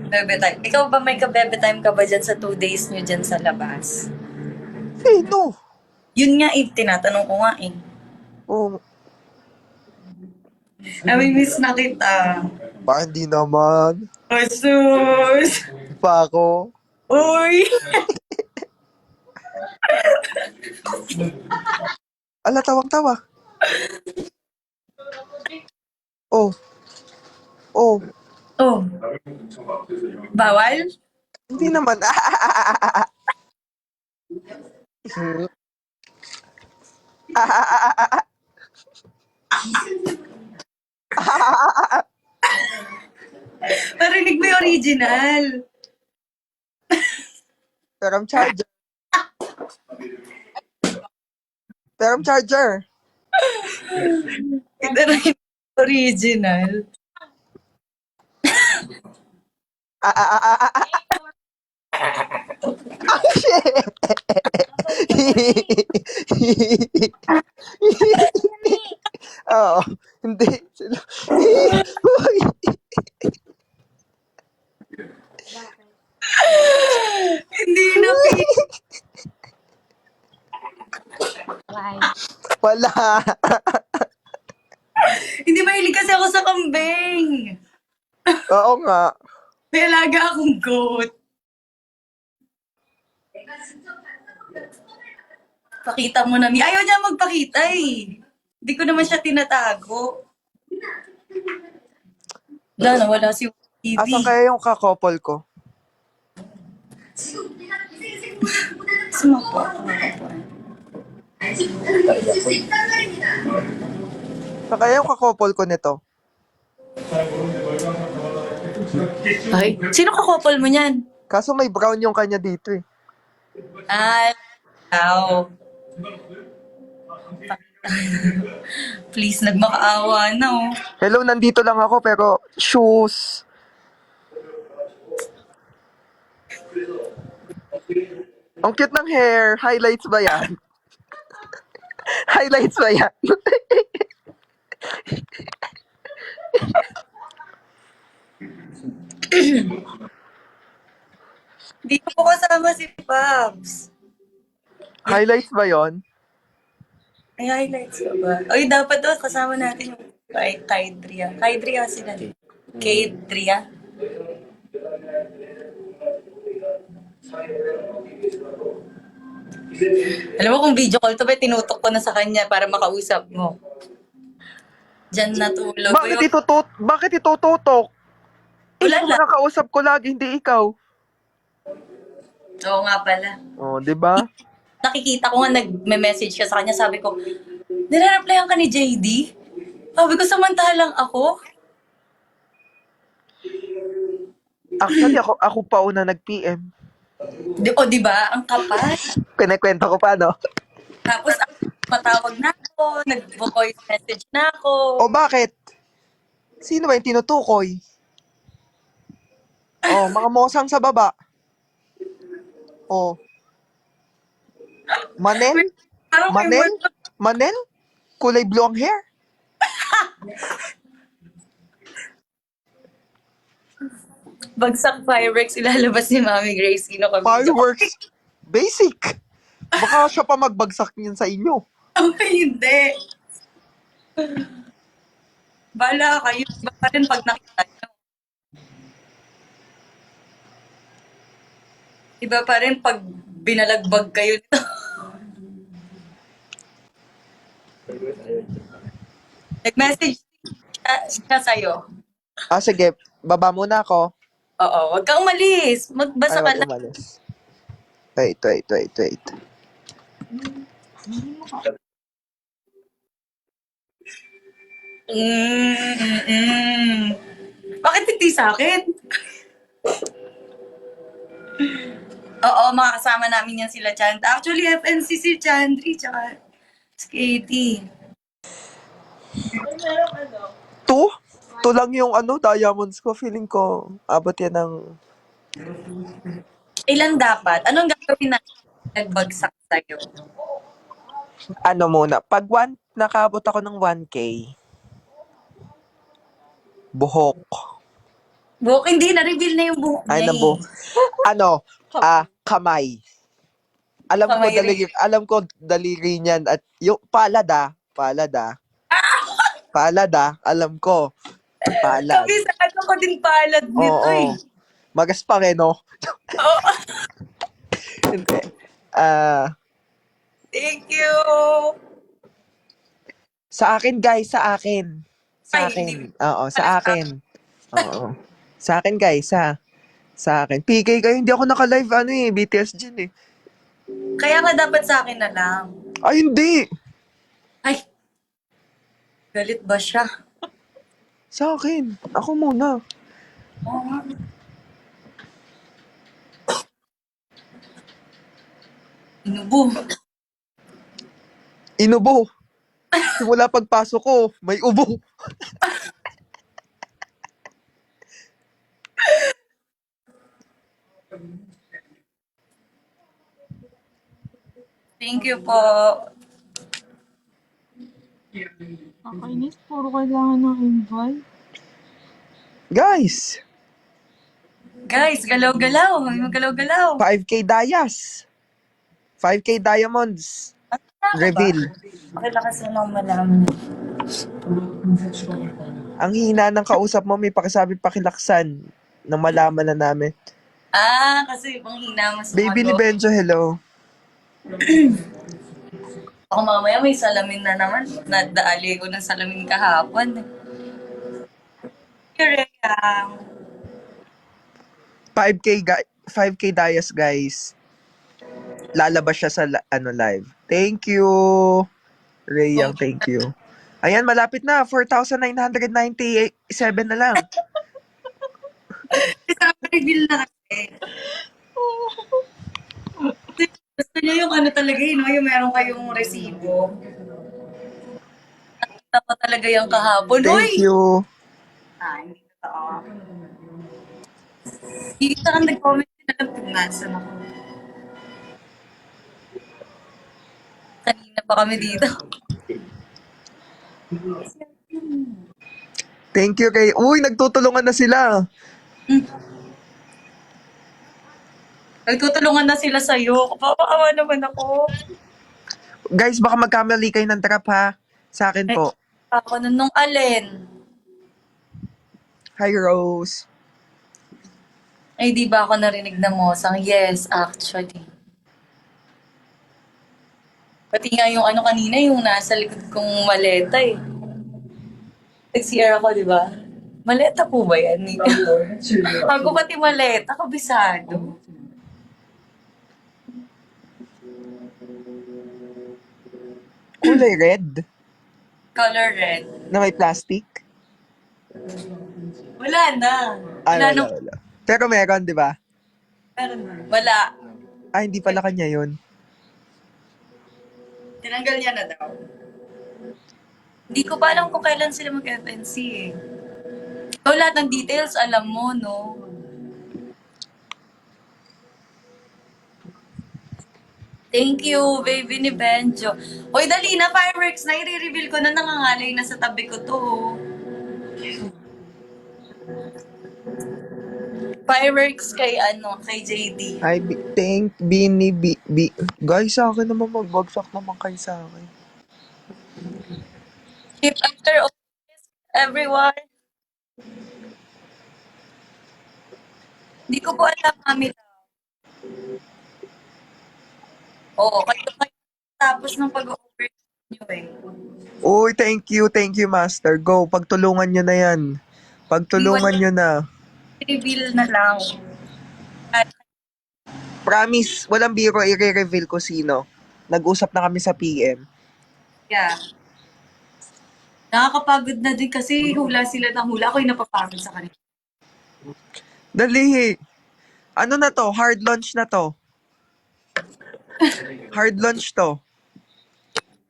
Bebe time. Ikaw ba may ka-bebe time ka ba dyan sa 2 days nyo dyan sa labas? Sino? Yun nga eh, tinatanong ko nga eh. Oh, Nami-miss na kita. ba hindi naman. Asus! Di pa ako. Uy! Ala, tawang-tawa. Oh, oh. Oh, bawal? Hindi naman. Narinig mo yung original. Pero ang charger. Pero ang charger. Narinig mo yung original. Shit! Oo. Hindi. Sila. Uy. Hindi na Wala. Hindi mahilig kasi ako sa kambing. Oo nga. May alaga akong goat. Pakita mo na mi. Ayaw niya magpakita eh. Hindi ko naman siya tinatago. Wala si TV. Asan kaya yung kakopol ko? Sumako. Asan kaya yung kakopol ko nito? Ay, sino kakopol mo niyan? Kaso may brown yung kanya dito eh. Ah, ikaw. Please, nagmakaawa na oh. Hello, nandito lang ako pero shoes. Ang cute ng hair. Highlights ba yan? Highlights ba yan? Hindi ko kasama si Pabs. Highlights ba yon? May highlights ka ba? Oy, dapat daw kasama natin yung Kaidria. Kaidria sila. Kaidria. Alam mo kung video call to, ba tinutok ko na sa kanya para makausap mo. Diyan natulog. Bakit itututok? Wala Ikaw lang. nakakausap ko lagi, hindi ikaw. Oo nga pala. Oh, 'di ba? Nakikita ko nga nagme-message ka sa kanya. Sabi ko, nire-replyan ka ni JD? Sabi ko, samantalang ako. Actually, ako pa una nag-PM. Di ba? Ang kapal. Kinikwento ko pa, no? Tapos, matawag na ako, nag-voice message na ako. O bakit? Sino ba yung tinutukoy? Oh, mga mosang sa baba. Oh. Manel? Parang may Manel? word. Manel? Kulay blue ang hair? Bagsak fireworks, ilalabas ni Mami Grace. Sino kami? Fireworks. Basic. Baka siya pa magbagsak niyan sa inyo. Okay, hindi. Bala kayo. Iba pa rin pag nakita nyo. Iba pa rin pag binalagbag kayo nito. Nag-message siya sa'yo. Ah, sige. Baba muna ako. Oo, wag kang umalis. Magbasa ka Ay, lang. umalis. Wait. Bakit hindi sa akin? Oo, makakasama namin yan sila Chand. Actually, FNC si Chandri, tsaka si Katie. Two? Two lang yung diamonds ko. Feeling ko, abot yan ng... Ilan dapat? Anong gagawin na nagbagsak sa'yo? Ano muna, pag nakaabot ako ng 1K, buhok. Buhok, hindi, na-reveal na yung buhok Ay, niya nabo. eh. Ano? Kamay. Kamay rin. Alam ko daliri niyan at yung palad alam ko. Palad. Kabisado ko din palad nito Oo. eh. Magaspang no? Oo, Hindi. Ah, thank you. sa akin guys, sa akin. Sa Ay, hindi. akin. Oo, Para sa sa akin. Oo. Sa akin guys, ha. Sa akin. PK kayo, hindi ako naka-live BTS dyan eh. Kaya nga dapat sa akin na lang. Ay, hindi! Ay, galit ba siya? Sa akin. Ako muna. Oo nga. Inubo. Inubo. Simula pagpasok ko, may ubo. Thank you po. Nakakainis, puro kailangan ng invite. Guys, Guys, galaw-galaw. Magalaw-galaw. 5K Dayas. 5K Diamonds. Tama ba? Reveal. Okay, lakas mo nang malaman. Ang hina ng kausap mo, may pakisabi pakilaksan nang malaman na namin. Ah, kasi pang hina mas Baby ni sumagot. Benjo, hello. Ako mamaya may salamin na naman. Nadali ko ng salamin kahapon. Kireyang. 5K Dayas, guys. Lalabas siya sa live. Thank you. Rayang, thank you. Ayan, malapit na. 4,997 na lang. Reveal na kasi. Gusto niyo yung ano talaga yun, no? Yung meron kayong resibo. Nakita ko talaga yung kahapon. Thank Uy! you. Ah, hindi totoo. Isa kang nag-comment na lang kung nasan ako. Kanina pa kami dito. Thank you kay... Uy, nagtutulungan na sila. Nagtutulungan na sila sa'yo. Kapapakawa naman ako. Guys, baka magkamali kayo ng trap ha. Sa akin Ay, po. ako nun nung alin. Hi, Rose. Ay, di ba ako narinig na mosang? Yes, actually. Pati nga yung ano kanina, yung nasa likod kong maleta eh. Nag-CR ako, di ba? Maleta po ba yan? Ako pati maleta, kabisado. Kulay red Color red. na may plastic. Wala na. Ay, Wala wala, nung... wala. Pero meron, di ba? Wala. Ay, hindi pala kanya yun. Tinanggal niya na daw. Hindi ko pa alam kung kailan sila mag-FNC eh. So, lahat ng details alam mo, no? Thank you, baby ni Benjo. Hoy, dali na, fireworks na. I-reveal ko na, nangangalay na sa tabi ko to. Fireworks kay kay JD. Hi, thank Bini B. Guys, sa akin naman magbagsak naman kayo sa akin. Keep after all this, everyone. Hindi ko po alam, Mami. Oo, kayo tapos ng pag-over nyo eh. Uy, thank you, Master. Go, pagtulungan nyo na yan. Pagtulungan nyo na. Reveal na lang. At Promise, walang biro, i-reveal ko sino. Nag-usap na kami sa PM. yeah. Nakakapagod na din kasi hula sila ng hula. Ako yung napapagod sa kanila. Dali. Ano na to? Hard launch na to. Hard launch to.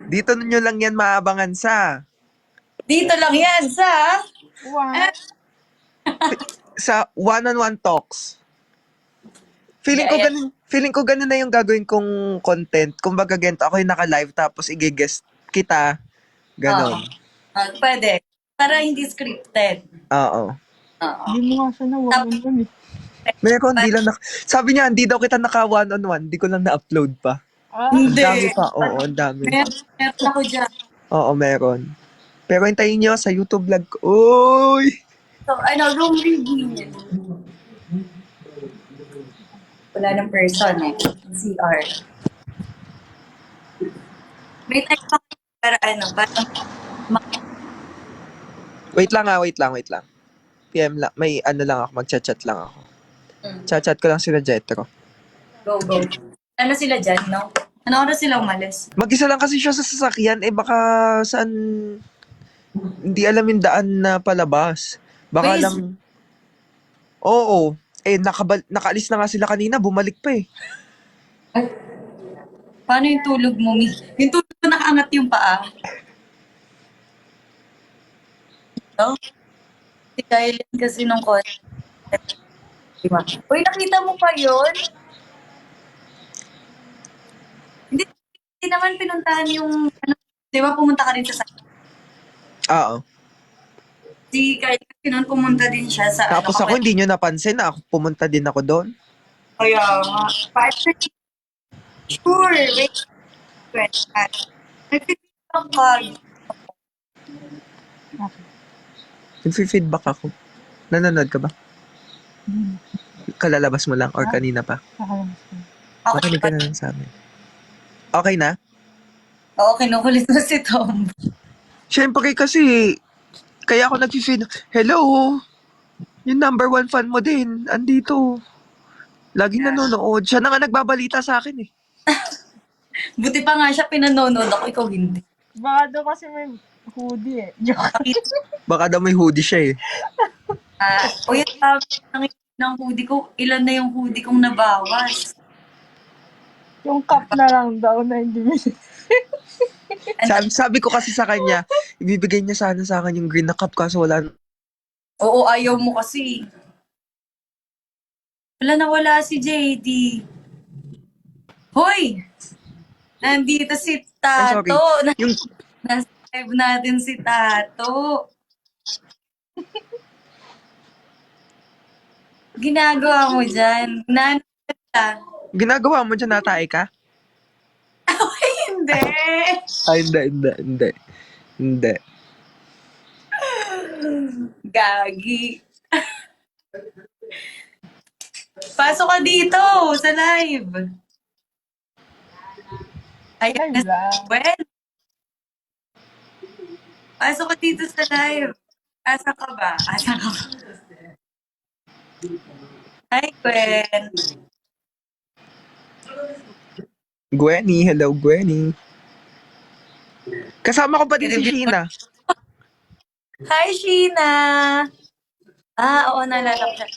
Dito nyo lang yan maabangan sa Dito lang yan sa... What? sa one-on-one talks. Feeling ko Yeah, yeah. ganun na yung gagawin kong content. Kumbaga ganito, ako yung naka-live tapos i-guest kita. Ganon. Pwede. Para hindi scripted. Oo. Oo. Hindi mo nga siya na one-on-one eh. Meron, di lang sabi niya, hindi daw kita naka one-on-one, di ko lang na-upload pa. Ah, Ang Hindi. dami pa, oo, ang dami. Meron ako dyan. Oo, meron. Pero hintayin niyo sa YouTube vlog ko. Uy! So, room reveal. Wala ng person eh. CR. May time pa para parang Wait lang ah, wait lang. PM lang, may ano lang ako, magchat-chat lang ako. Chat-chat ko lang sila Jetro. go. Ano sila dyan, no? Ano oras sila umalis? Mag-isa lang kasi siya sa sasakyan, baka saan, hindi alam yung daan na palabas. Baka Wait, lang, oo, nakaalis na nga sila kanina, bumalik pa eh. Ay, paano yung tulog mo, Mi? Yung tulog mo nakaangat yung paa. No? Si Kylie kasi nung concert. Diba? Uy, nakita mo pa yun? Hindi naman pinuntahan yung, di ba pumunta ka rin sa Oo. si Kylie kasi noon pumunta din siya sa Tapos ako, hindi nyo napansin na ako, pumunta din ako doon. Kaya nga. Paano sure, wait, nag-feedback ka. Nag-feedback ako. Nanonood ka ba? Kalalabas mo lang or kanina pa? nakalabas ko. Makinig ka na lang sa amin. Okay na? Oo, kinukulit mo si Tom. Siyempre kasi, kaya ako nag-feed, hello, yung number 1 fan mo din, andito. Laging nanonood. Siya na nga nagbabalita sa akin eh. Buti pa nga siya pinanonood ako, ikaw hindi. Baka daw kasi may hoodie eh. Joke. Baka daw may hoodie siya eh. O yan, ng hoodie ko, ilan na yung hoodie kong nabawas. Yung cup na lang daw na hindi mo. Sabi ko kasi sa kanya, ibibigay niya sana sa akin yung green na cup kaso wala. Oo, ayaw mo kasi. Wala si JD. Hoy! Nandito si Ay, sorry. Tato. Yung, Nasa live natin si Tato. Ginagawa mo dyan? Nanonood ka? ginagawa mo dyan, natay ka? Ay, hindi. Ay, hindi. Hindi. Gagi. Pasok ka dito sa live. Ayan na Live lang. Gwen. Pasok ka dito sa live. Asa ka ba? Hi, Gwen. Gwenny, hello Gwenny. Kasama ko pa din si Sheena. Hi, Sheena. Oo, naalala ko siya.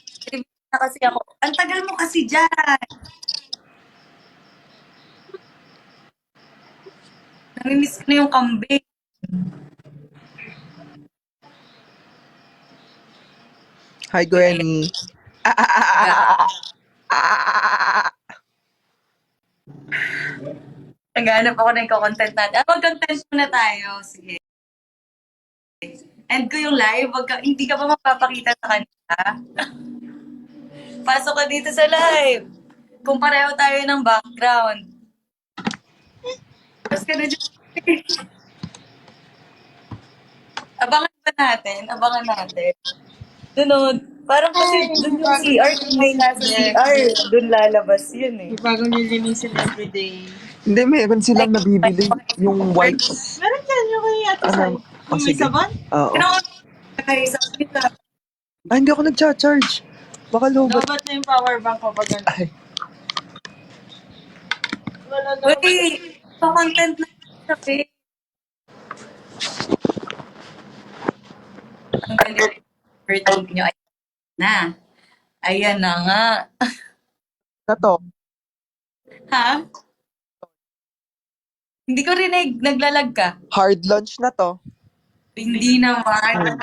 Na kasi ako. Ang tagal mo kasi dyan. Namimiss ko na yung kambing. Hi Gwenny. Naghanap ako ng content natin. Mag-content muna tayo. Sige. End ko yung live. Hindi ka ba magpapakita sa kanila? Pasok ka dito sa live. Kung pareho tayo ng background. Tapos ka na dyan. Abangan natin. Doon, parang kasi doon yung CR, may nasa CR. Doon lalabas yun eh. May bagong nilinisin everyday. Hindi, meron silang nabibili. Yung white. Meron dyan yung kay Ate Sai. Yung may sige. saban? Oo. Okay, sa kita. Hindi ako nagcha-charge. Baka lobat. Dapat na yung power bank ko pag ganun. Ay, Wala daw. Uy, pa-content na sa page. Ang galing birthday nyo. Ayan na nga. na to. Ha? Hindi ko rin naglalag ka. Hard lunch na to. Hindi naman.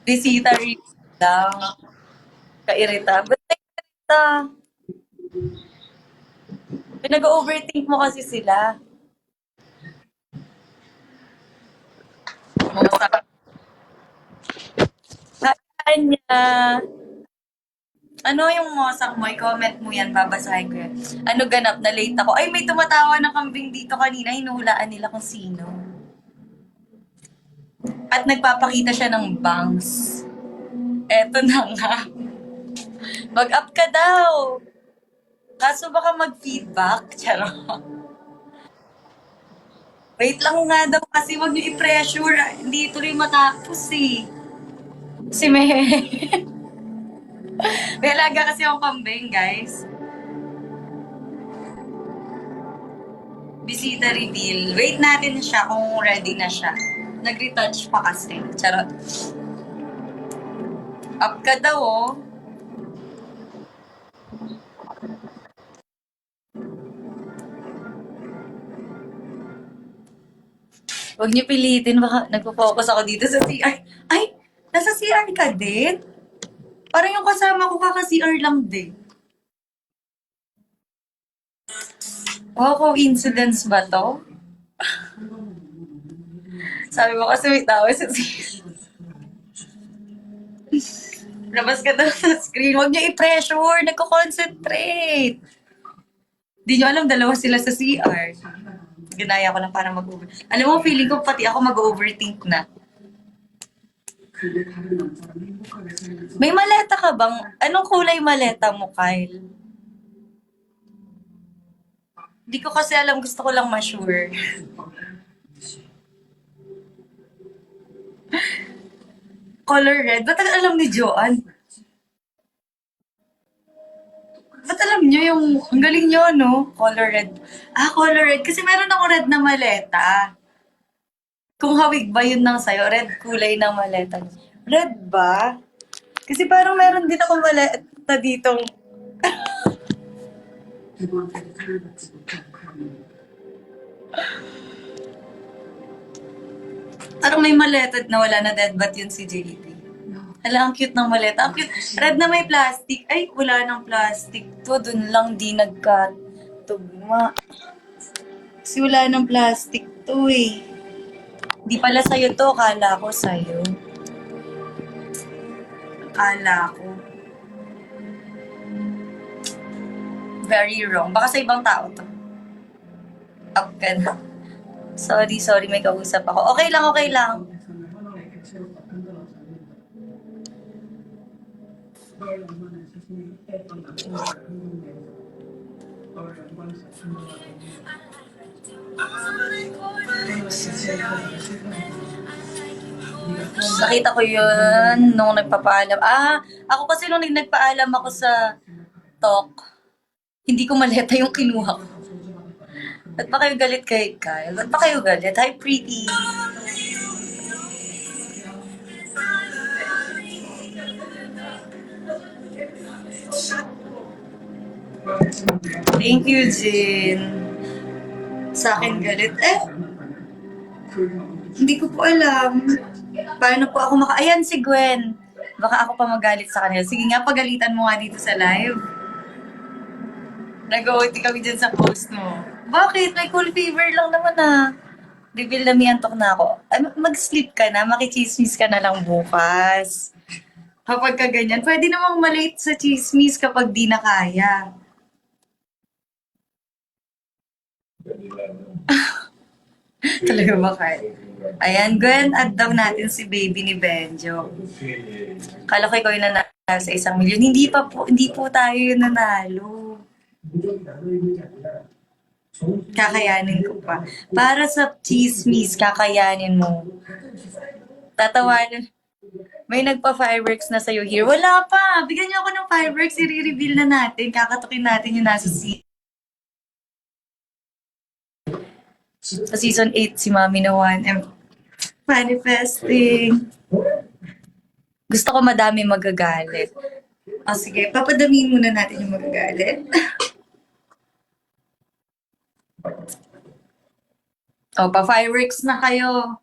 Bisita rin lang. Kairita. Ba't kairita? Pinag-overthink mo kasi sila. Anya, ano yung mosak mo? I-comment mo yan, babasahin ko yan. Ano ganap na late ako? Ay, may tumatawa na kambing dito kanina. Hinuhulaan nila kung sino. At nagpapakita siya ng bangs. Eto na nga. Mag-up ka daw. Kaso baka mag-feedback. Charot. Wait lang nga daw kasi wag niyo i-pressure. Hindi tuloy matapos eh. Si Mehe. May alaga kasi akong kambing, guys. Bisita reveal. Wait natin siya kung ready na siya. Nag-retouch pa kasi. Charot. Up ka daw, oh. Huwag niyo pilitin. Baka nagpo-focus ako dito sa CR. Ay! Nasa CR ka din? Parang yung kasama ko kaka-CR lang din. Wow, coincidence ba to? Sabi mo kasi may tao sa CR. Labas ka daw sa screen. Huwag niyo i-pressure. Nagko-concentrate. Di nyo alam, dalawa sila sa CR. Ginaya ko lang para mag-over. Alam mo, feeling ko pati ako mag-overthink na. May maleta ka bang? Anong kulay maleta mo, Kyle? Hindi ko kasi alam. Gusto ko lang ma-sure. Color red. Ba't alam ni Joanne? Ba't alam nyo yung... Ang galing nyo, no? Color red. Ah, color red. Kasi meron ako red na maleta. Kung hawig ba yun ng sayo, red kulay ng maleta niyo. Red ba? Kasi parang meron din ako maleta ditong... Parang may maleta na wala na dead bat yun si JP. Hala, ang cute ng maleta. Ang cute. Red na may plastic. Ay, wala ng plastic to. Dun lang di nagkatugma. Kasi wala ng plastic to eh. Di pala sa'yo to. Kala ko sa'yo. Kala ko. Very wrong. Baka sa ibang tao to. Up ka na. Sorry. May kausap ako. Okay lang. Nakita ko yun nung nagpapaalam. Ako kasi nung nagpaalam ako sa talk, hindi ko maleta yung kinuha ko. Ba't pa kayo galit kay Kyle? Ba't pa kayo galit? Hi, pretty. Thank you, Jin. Sa akin galit. Hindi ko po alam. Paano po ako Ayan, si Gwen. Baka ako pa magalit sa kanila. Sige nga, pagalitan mo nga dito sa live. Nag-OT kami dyan sa post mo. Bakit? May cool fever lang naman Reveal na may antok na ako. Mag-sleep ka na, makichismis ka na lang bukas. Kapag ka ganyan, pwede namang malate sa chismis kapag di na kaya. Talaga ba kaya? Ayan, Gwen, add daw natin si baby ni Benjo. Kala ko ikaw yung nanalo sa 1,000,000. Hindi po tayo yung nanalo. Kakayanin ko pa. Para sa chismis, kakayanin mo. Tatawanan. May nagpa-fireworks na sa'yo here. Wala pa. Bigyan niyo ako ng fireworks. I-reveal na natin. Kakatukin natin yung nasa sa season 8, si Mami na 1. Manifesting. Gusto ko madami magagalit. Sige. Papadamihin muna natin yung magagalit. Pa-fireworks na kayo.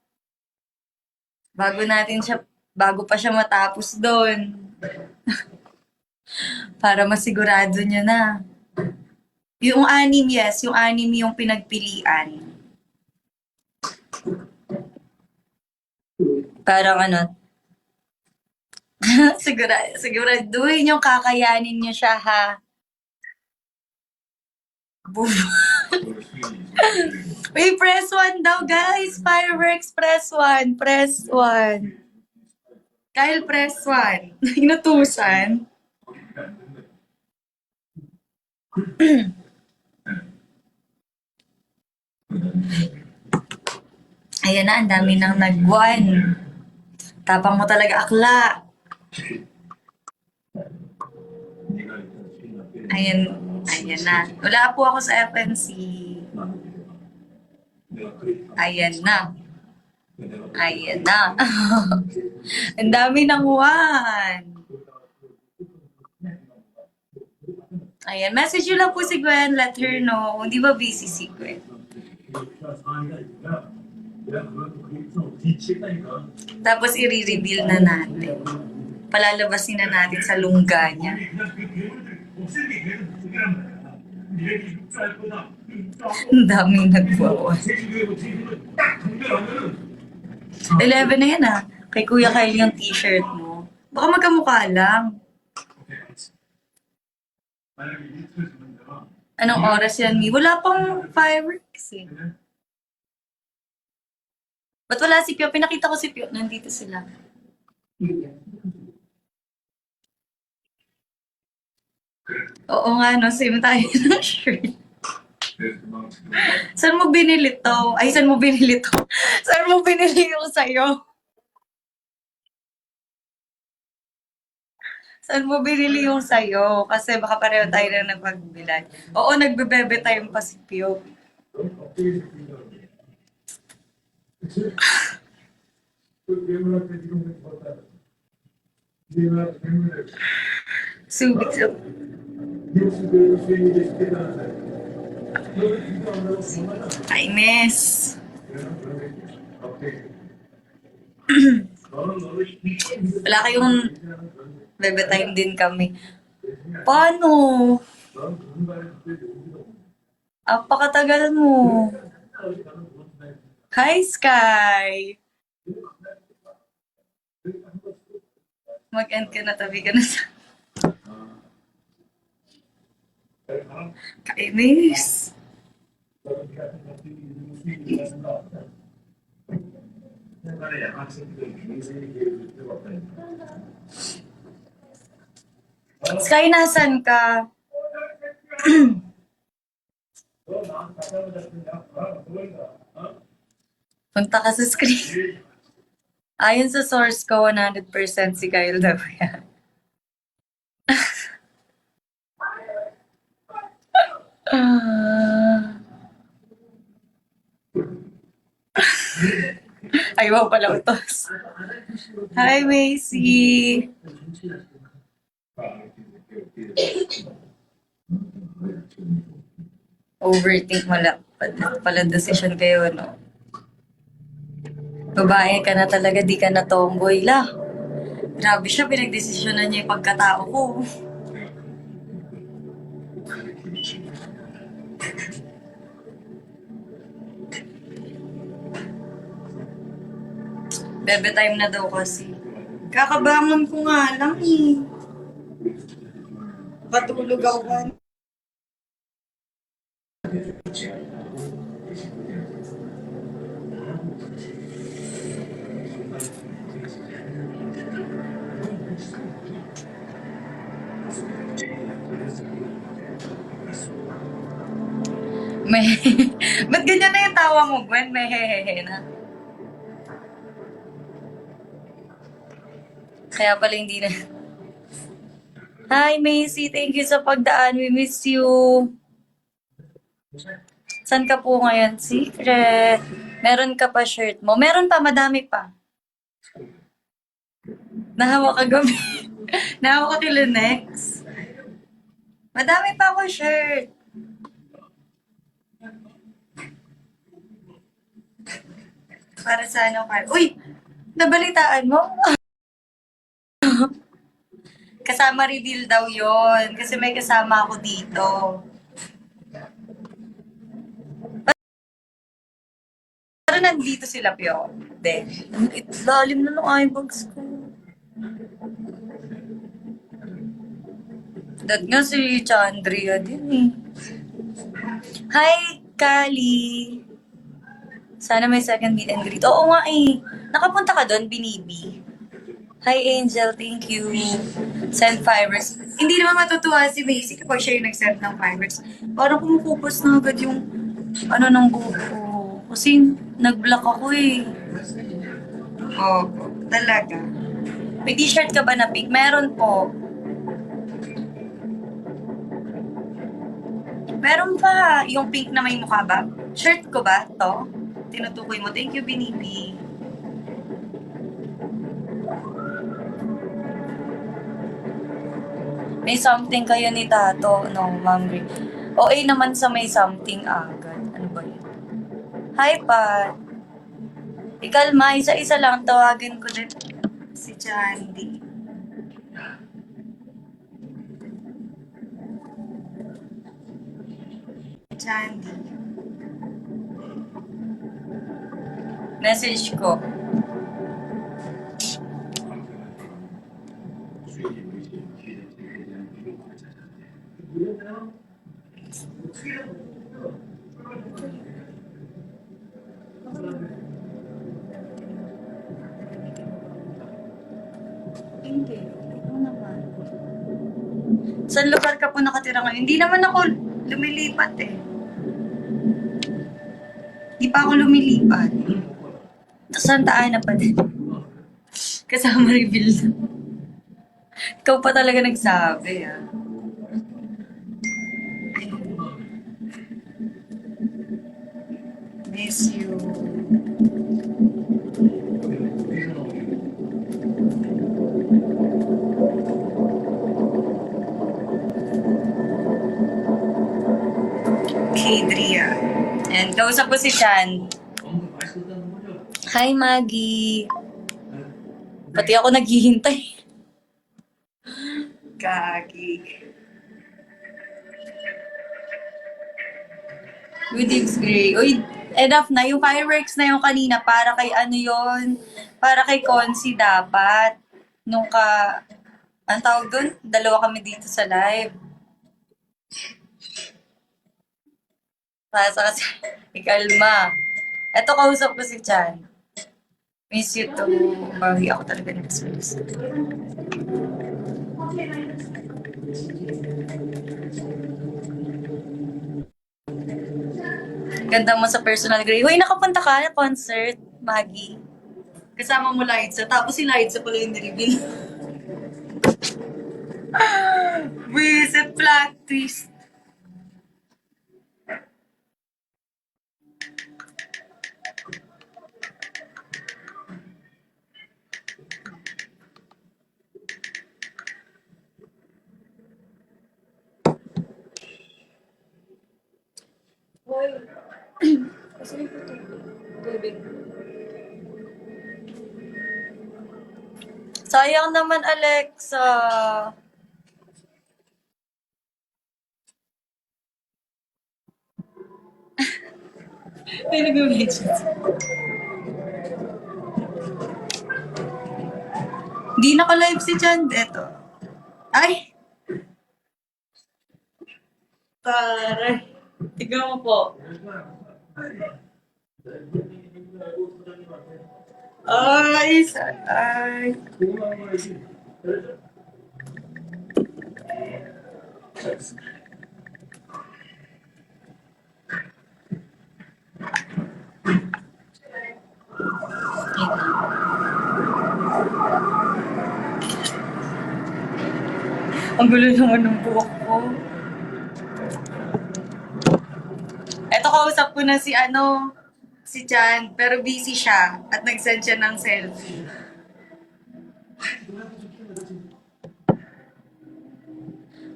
Bago pa siya matapos doon. Para masigurado niya na. Yung 6, yes. Yung 6 yung pinagpilian. Parang Siguraduhin yung kakayanin niyo siya, ha? Boom. Uy, press 1 daw, guys. Fireworks, press 1. Press 1. Kyle, press 1. Inutusan. Ayan na, ang dami nang nag-1. Tapang mo talaga, akla. Ayan, ayan na. Wala po ako sa FNC. Ayan na. Ayan na. Ang dami ng 1. Ayan, message nyo lang po si Gwen. Let her know. Hindi ba busy si Gwen? Tapos i-reveal na natin. Palalabasin na natin sa lungga niya. Ang daming nagwawa. 11 na yan, ah. Kay Kuya Kyle yung t-shirt mo. Baka magkamukha lang. Anong oras yan, Mi? Wala pang fireworks, eh. Ba't wala si Pio? Pinakita ko si Pio. Nandito sila. Oo nga, no? Same tayo ng shirt. Saan mo binili to? Ay, saan mo binili to? Saan mo binili yung sa'yo? Saan mo binili yung sa'yo? Kasi baka pareho tayo na nagpagbilad. Oo, nagbebebe tayo pa si Pio. Subik sa... Kainis. Wala kayong bebe time din kami. Paano? Apakatagal mo. Hi, Sky! Mag-end ka na, tabi ka na sa... Kainis. Sky, nasan ka? Punta ka sa screen. Ayon sa source ko, 100% si Kyle daw yan. Ayaw pala utos. Hi, Macy. Overthink pala decision kayo, no? Babae ka na talaga, di ka na tomboy la. Grabe siya, pinagdesisyonan niya yung pagkatao ko. Bebe time na daw kasi. Kakabangon ko nga lang eh. Patulog ako. May... Ba't ganyan na yung tawa mo, Gwen? May hehehe na. Kaya pala hindi na... Hi, Macy. Thank you sa pagdaan. We miss you. Saan ka po ngayon? Secret. Meron ka pa shirt mo? Meron pa, madami pa. Nahawa ka gabi. Nahawa ka kila next. Madami pa ako shirt. Para sa ano ka? Uy! Nabalitaan mo? Kasama reveal daw yon kasi may kasama ako dito. Pero nandito sila, Pio. Lalim na nung eyebags ko. That nga si Chandria din eh. Hi, Kali! Sana may second meet and greet. Oo nga eh. Nakapunta ka doon, Binibi? Hi, Angel. Thank you. Send fireworks. Hindi naman matutuwa si Macy kapag siya yung nag-send ng fireworks. Parang kumukupos na agad yung ano ng buhok ko. Kasi nag-block ako eh. Oo, talaga. May t-shirt ka ba na pink? Meron po. Meron pa. Yung pink na may mukha ba? Shirt ko ba? To? Tinutukoy mo. Thank you, Binibi. May something kayo ni Tato. No, Ma'am Ray. OA naman sa may something agad. Ano ba yun? Hi, Pat. Ikalma, isa-isa lang. Tawagin ko din si Chandy. Chandy. Message ko. Hindi. Ikaw naman. Saan lugar ka po nakatira ngayon? Hindi naman ako lumilipat eh. Hindi pa ako lumilipat. Santa Ana pa din. Kasama reveal. Ikaw pa talaga nagsabi ah. Miss you. Kadria. And kausap ko si Chan. Hi, Maggie. Pati ako naghihintay. Kagi. With it's great. Uy, enough na. Yung fireworks na yung kanina, para kay ano yon, para kay Consi dapat. Nung ang tawag dun? Dalawa kami dito sa live. Sa kasi, ikalma. Eto, kausap ko si Chan. Miss you too. Bawi ako talaga ng space. Ganda mo sa personal grade. Uy, nakapunta ka na concert, Maggie. Kasama mo Liza. Tapos si Liza pala yung nireveal. Wisit plot twist. Hoy. Kasi may tubig. Sayang naman, Alexa. May nag-message. Di naka-live si Chan. Eto. Ay! Taray. Tignan mo po. Ay! Ay! Ang gulo naman ng buhok ko. Eto, kausap ko na si si Chan, pero busy siya at nag-send siya ng selfie.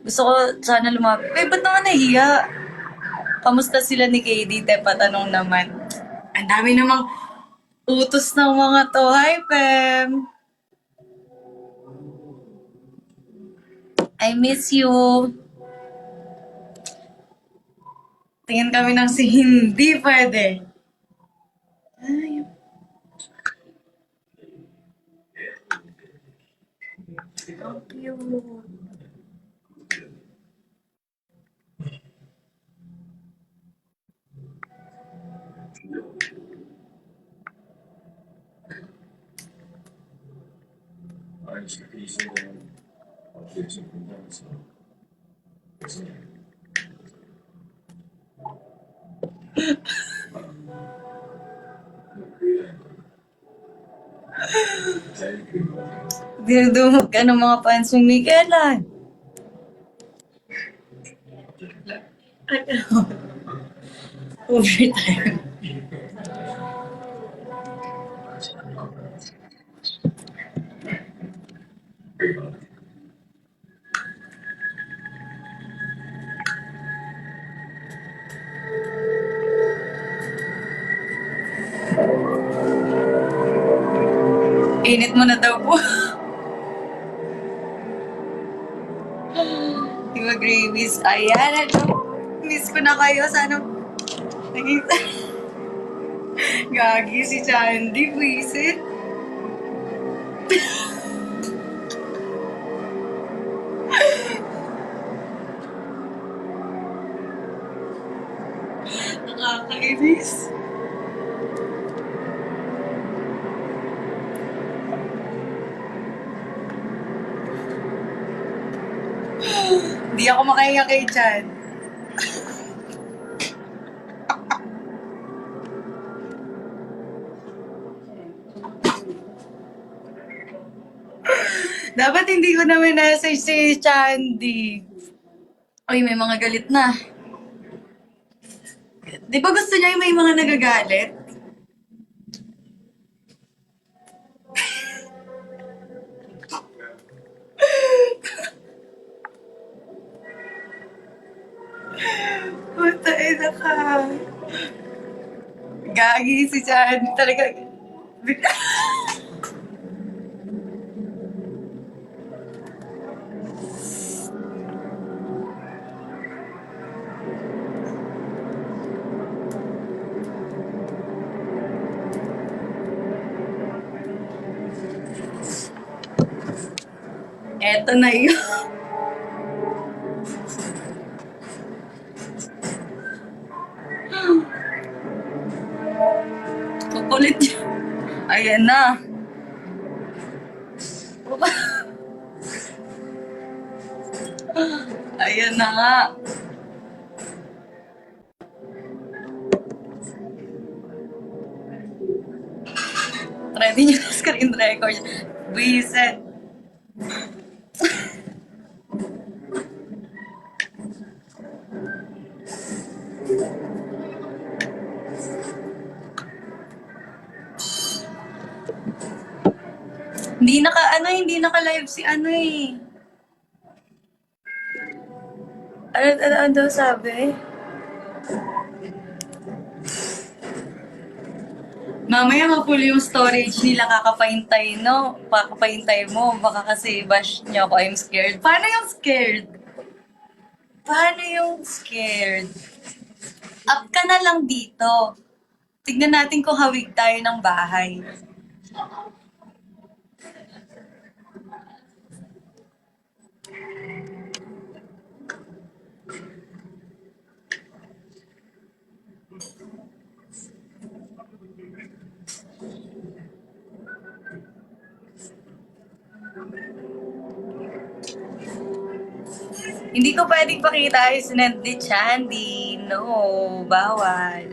Gusto ko sana lumapit. Eh, ba't naman nahiya? Kamusta sila ni KD? Te, patanong naman. Ang dami namang utos ng mga to. Hi, Pem! I miss you. Tingin kami ng si hindi pwede. Ay. Thank you. Dinudumog ka ng mga fans mo, Mikaela. Overtime. Init mo na daw po. Di ba, Gravies? Ayan, ano? Miss ko na kayo. Sana nakita. Gagi si Chandy, buisit. Nakakainis. Di ako makahinga kay Chan. Dapat hindi ko na message si Chandy. Uy, may mga galit na. Di ba gusto niya yung may mga nagagalit? Puta, ina ka. Gagi si Chandy talaga. Eto na yun. Kukulit yun. Ayan na. Ayan na nga. Ready nyo na screen record. Biset. Hindi naka-live si ano eh. Ano daw sabi? Mamaya ma-full yung storage nila, kakapahintay, no? Kakapahintay mo, baka kasi bash niyo ako, I'm scared. Paano yung scared? Paano yung scared? Up ka na lang dito. Tignan natin kung hawig tayo ng bahay. Hindi ko pwedeng pakita yung sinend ni Chandy. No, bawal.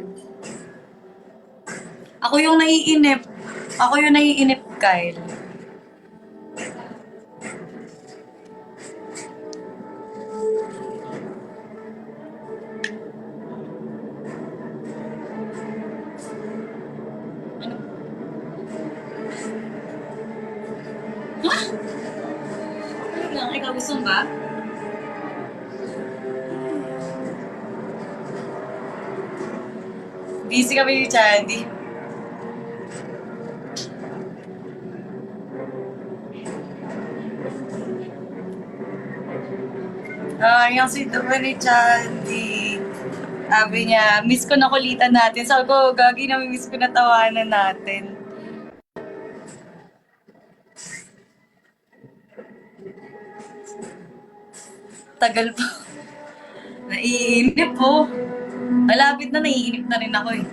Ako yung naiinip. Ako yung naiinip, Kyle. Ha? Ano nga? Ikaw gusto ba? Busy kami ni Chandy. Yung sweet naman ni Chandy. Sabi niya, miss ko na kulitan natin. Sabi ko, gagi na miss ko na tawanan natin. Tagal po. Naiinip po. Malapit na, naiinip na rin ako eh.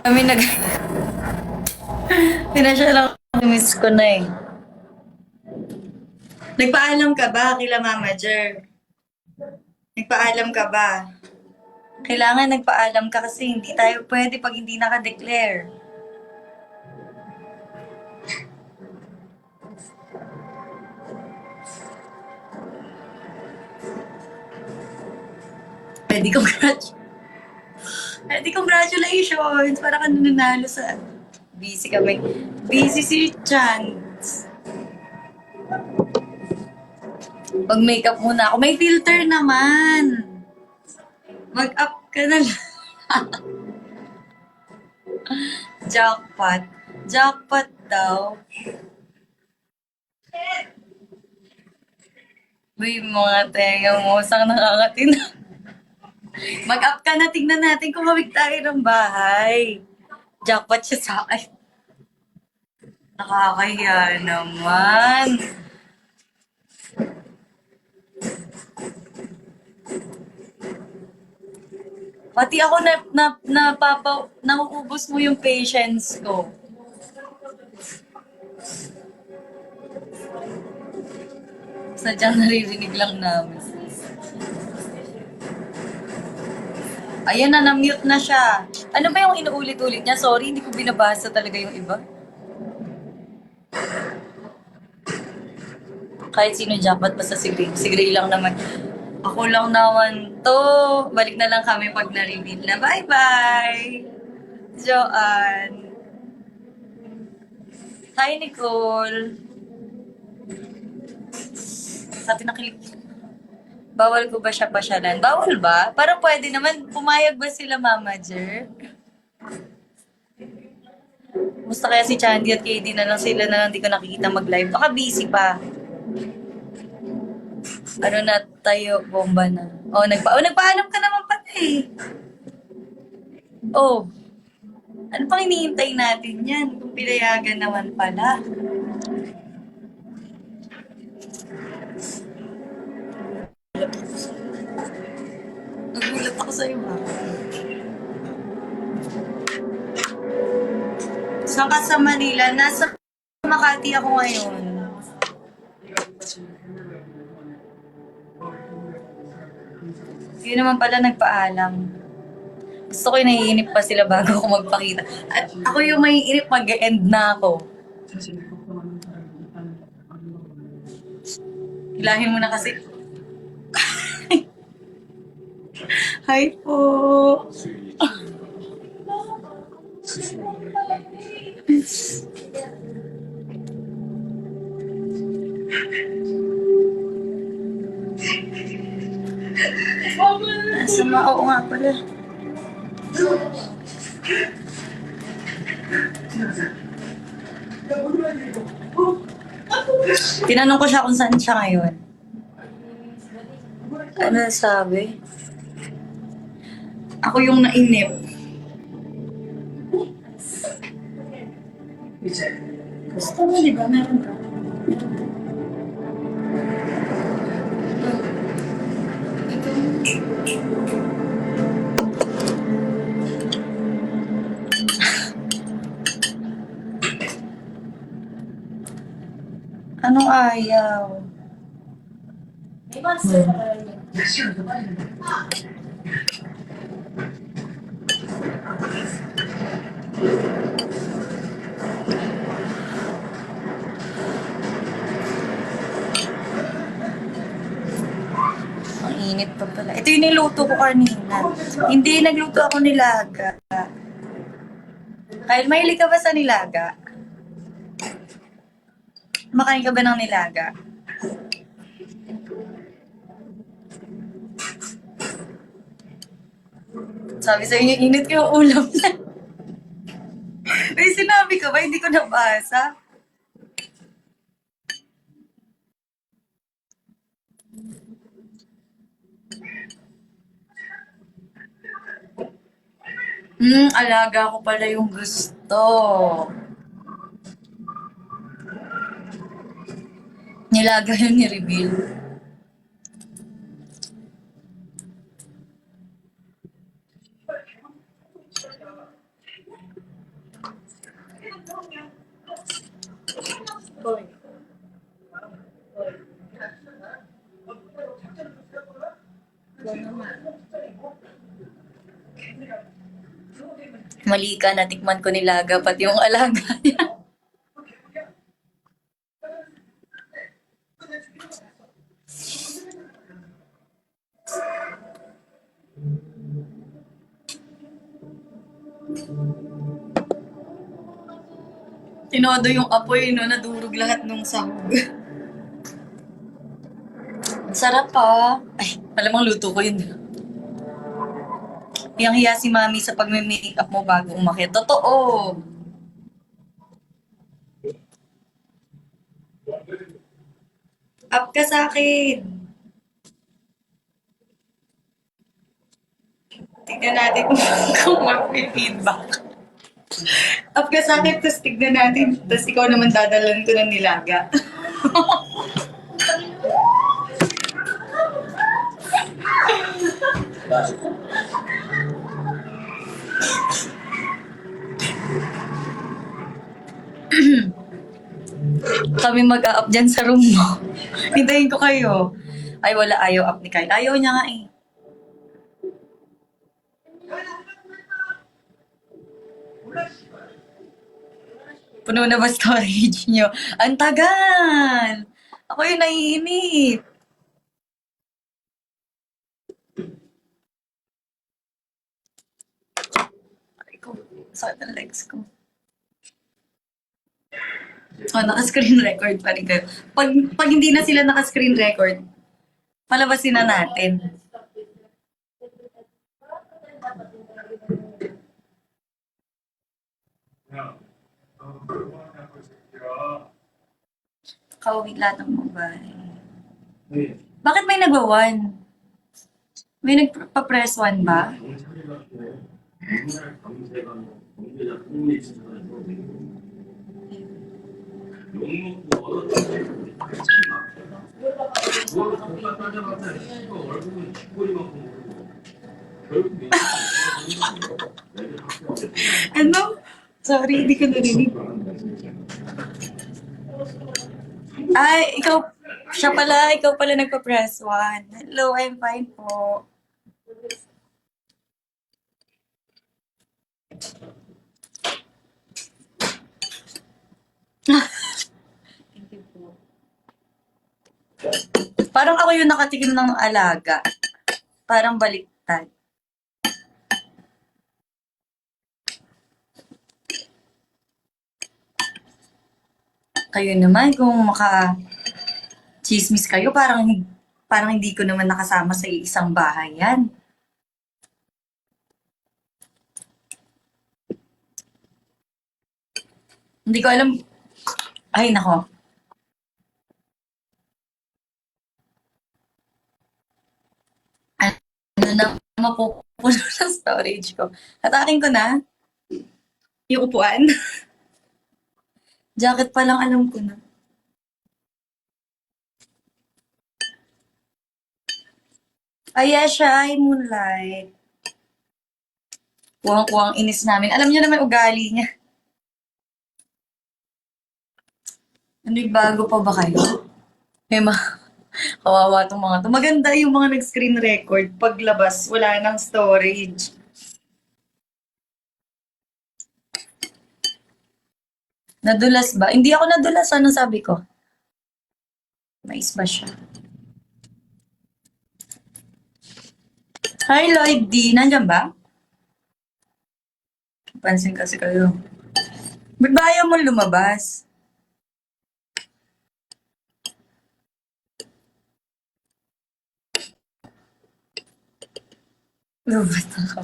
Kami nag... Pinasya lang. Miss ko na eh. Nagpaalam ka ba kila Mama Jer? Nagpaalam ka ba? Kailangan nagpaalam ka kasi hindi tayo pwede pag hindi naka-declare. Pwede congratulations! Para ka nanalo sa... Busy kami. Busy si Chance. Pag-makeup muna ako. May filter naman. Mag-up ka na lang. Jackpot. Jackpot daw. Uy, mga tenga mo. Sang nakakatin. Mag-up ka na. Tignan natin kung mawig tayo ng bahay. Jackpot siya sa akin. Nakakahiya naman. Pati ako nauubos mo yung patience ko. Sadyang naririnig lang namin. Ayan na, na-mute na siya. Ano ba yung inuulit-ulit niya? Sorry, hindi ko binabasa talaga yung iba. Kahit sino jackpot, basta si Gray. Si Gray lang naman. Ako lang naman to. Balik na lang kami pag na-reveal na. Bye-bye! Joanne. Hi, Nicole. Sabi nakilig. Bawal ko ba siya pasyalan? Bawal ba? Parang pwede naman. Pumayag ba sila, Mama Jer? Musta kaya si Chandy at KD na lang sila na lang di ko nakikita mag-live? Baka busy pa. Ano na tayo? Bomba na. Nagpaalam ka naman pala eh. Oh. Ano pang hinihintay natin yan? Kung pinayagan naman pala. Nagulat ako sa'yo ha. Saan ka sa Manila? Nasa Makati ako ngayon. Yun naman pala nagpaalam. Gusto ko yung naiinip pa sila bago ako magpakita. At ako yung maiinip, mag-end na ako. Hilahin mo na kasi. Hi po. Sama, oo nga pala. Tinanong ko siya kung saan siya ngayon. Ano sabi? Ako yung nainip. Gusto mo, di ba? Meron ka. Anong ayaw? Ang init pa pala. Ito yung niluto ko kanina. Hindi, nagluto ako nilaga. Kyle, mahilig ka ba sa nilaga? Makain ka ba ng nilaga? Sabi sa inyo, init ko yung ulam na. May sinabi ka ba? Hindi ko nabasa. Alaga ko pala yung gusto. Nilaga yun ni Reveal. Mali ka, natikman ko nilaga, pati yung alaga niya. Tinodo yung apoy, no? Nadurog lahat nung sahog. Ang sarap pa. Ay, malamang luto ko yun. Hiyang-hiya si mami sa pag-make-up mo bago umakyat. Totoo. Up ka sa akin. Tignan natin kung mag-feedback. Up ka sa akin, tapos tignan natin. Tapos ikaw naman dadalan ko ng nilaga. Kami mag-a-up dyan sa room mo. Hintayin ko kayo. Ay, wala. Ayaw up ni Kyle. Ayaw niya nga eh. Puno na ba storage niyo? Ang tagal! Ako yung naiinip. Ay ko, sakit ang legs ko. Oh, naka-screen record pa rin kayo. Pag hindi na sila naka-screen record, palabasin na natin. Kauwi lahat ng mobile. Bakit may nagwa-one? May nagpa-press one ba? Ano? Sorry, hindi ko narinig. Ay, ikaw pala nagpa-press one. Hello, I'm fine po. Thank you po. Parang ako yung nakatikim ng alaga. Parang baliktad. Kayo naman, kung maka-chismis kayo, parang hindi ko naman nakasama sa isang bahay yan. Hindi ko alam. Ay, nako. Ano na mapupuno ng storage ko. Hatakin ko na. Yung upuan. Jacket pa lang alam ko na. Ay, siya. Ay, Moonlight. Kuwang-kuwang inis namin. Alam niyo naman ugali niya. Ano bago pa ba kayo? Kawawa tong mga to. Maganda yung mga nag-screen record. Paglabas, wala nang storage. Nadulas ba? Hindi ako nadulas. Anong sabi ko? Mais ba siya? Hi, Lloyd D. Nandiyan ba? Pansin kasi kayo. Ba't ba ayaw mo lumabas? Lumabas na ka.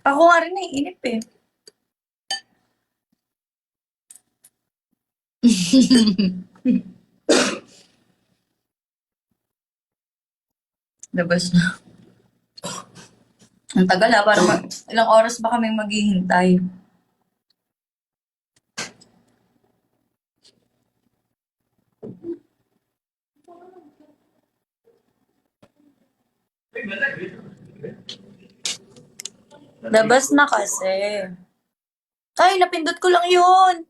Ako nga rin naiinip eh. Labas na. Ang tagal ilang oras ba kami maghihintay? Labas na kasi. Ay, napindot ko lang yun.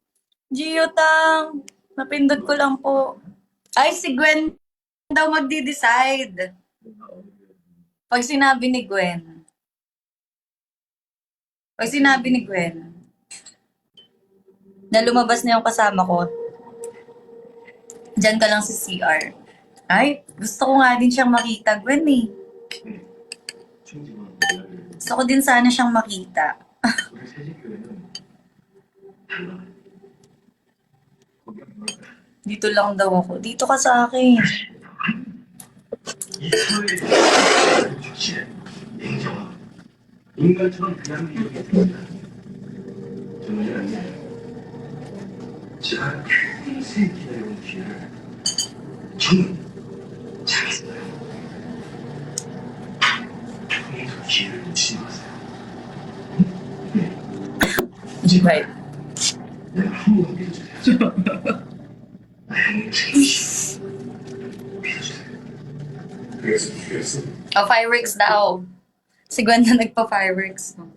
Giotang. Napindot ko lang po. Ay, si Gwen daw magdi-decide. Pag sinabi ni Gwen. Pag sinabi ni Gwen na lumabas na yung kasama ko, dyan ka lang sa CR. Ay, gusto ko nga din siyang makita, Gwen eh. Gusto ko din sana siyang makita. Dito lang daw ako. Dito ka sa akin. 인간처럼 대하는 게 저는 제가 평생 기다려온 기회를 저는 잘했어요. 평생 기회를 놓치지 마세요. Right. 내가 한 번만 믿어주세요. 나 형님 책임지시오. 믿어주세요. 그래서 Fireworks daw. Si Gwen na nagpa-fireworks. No?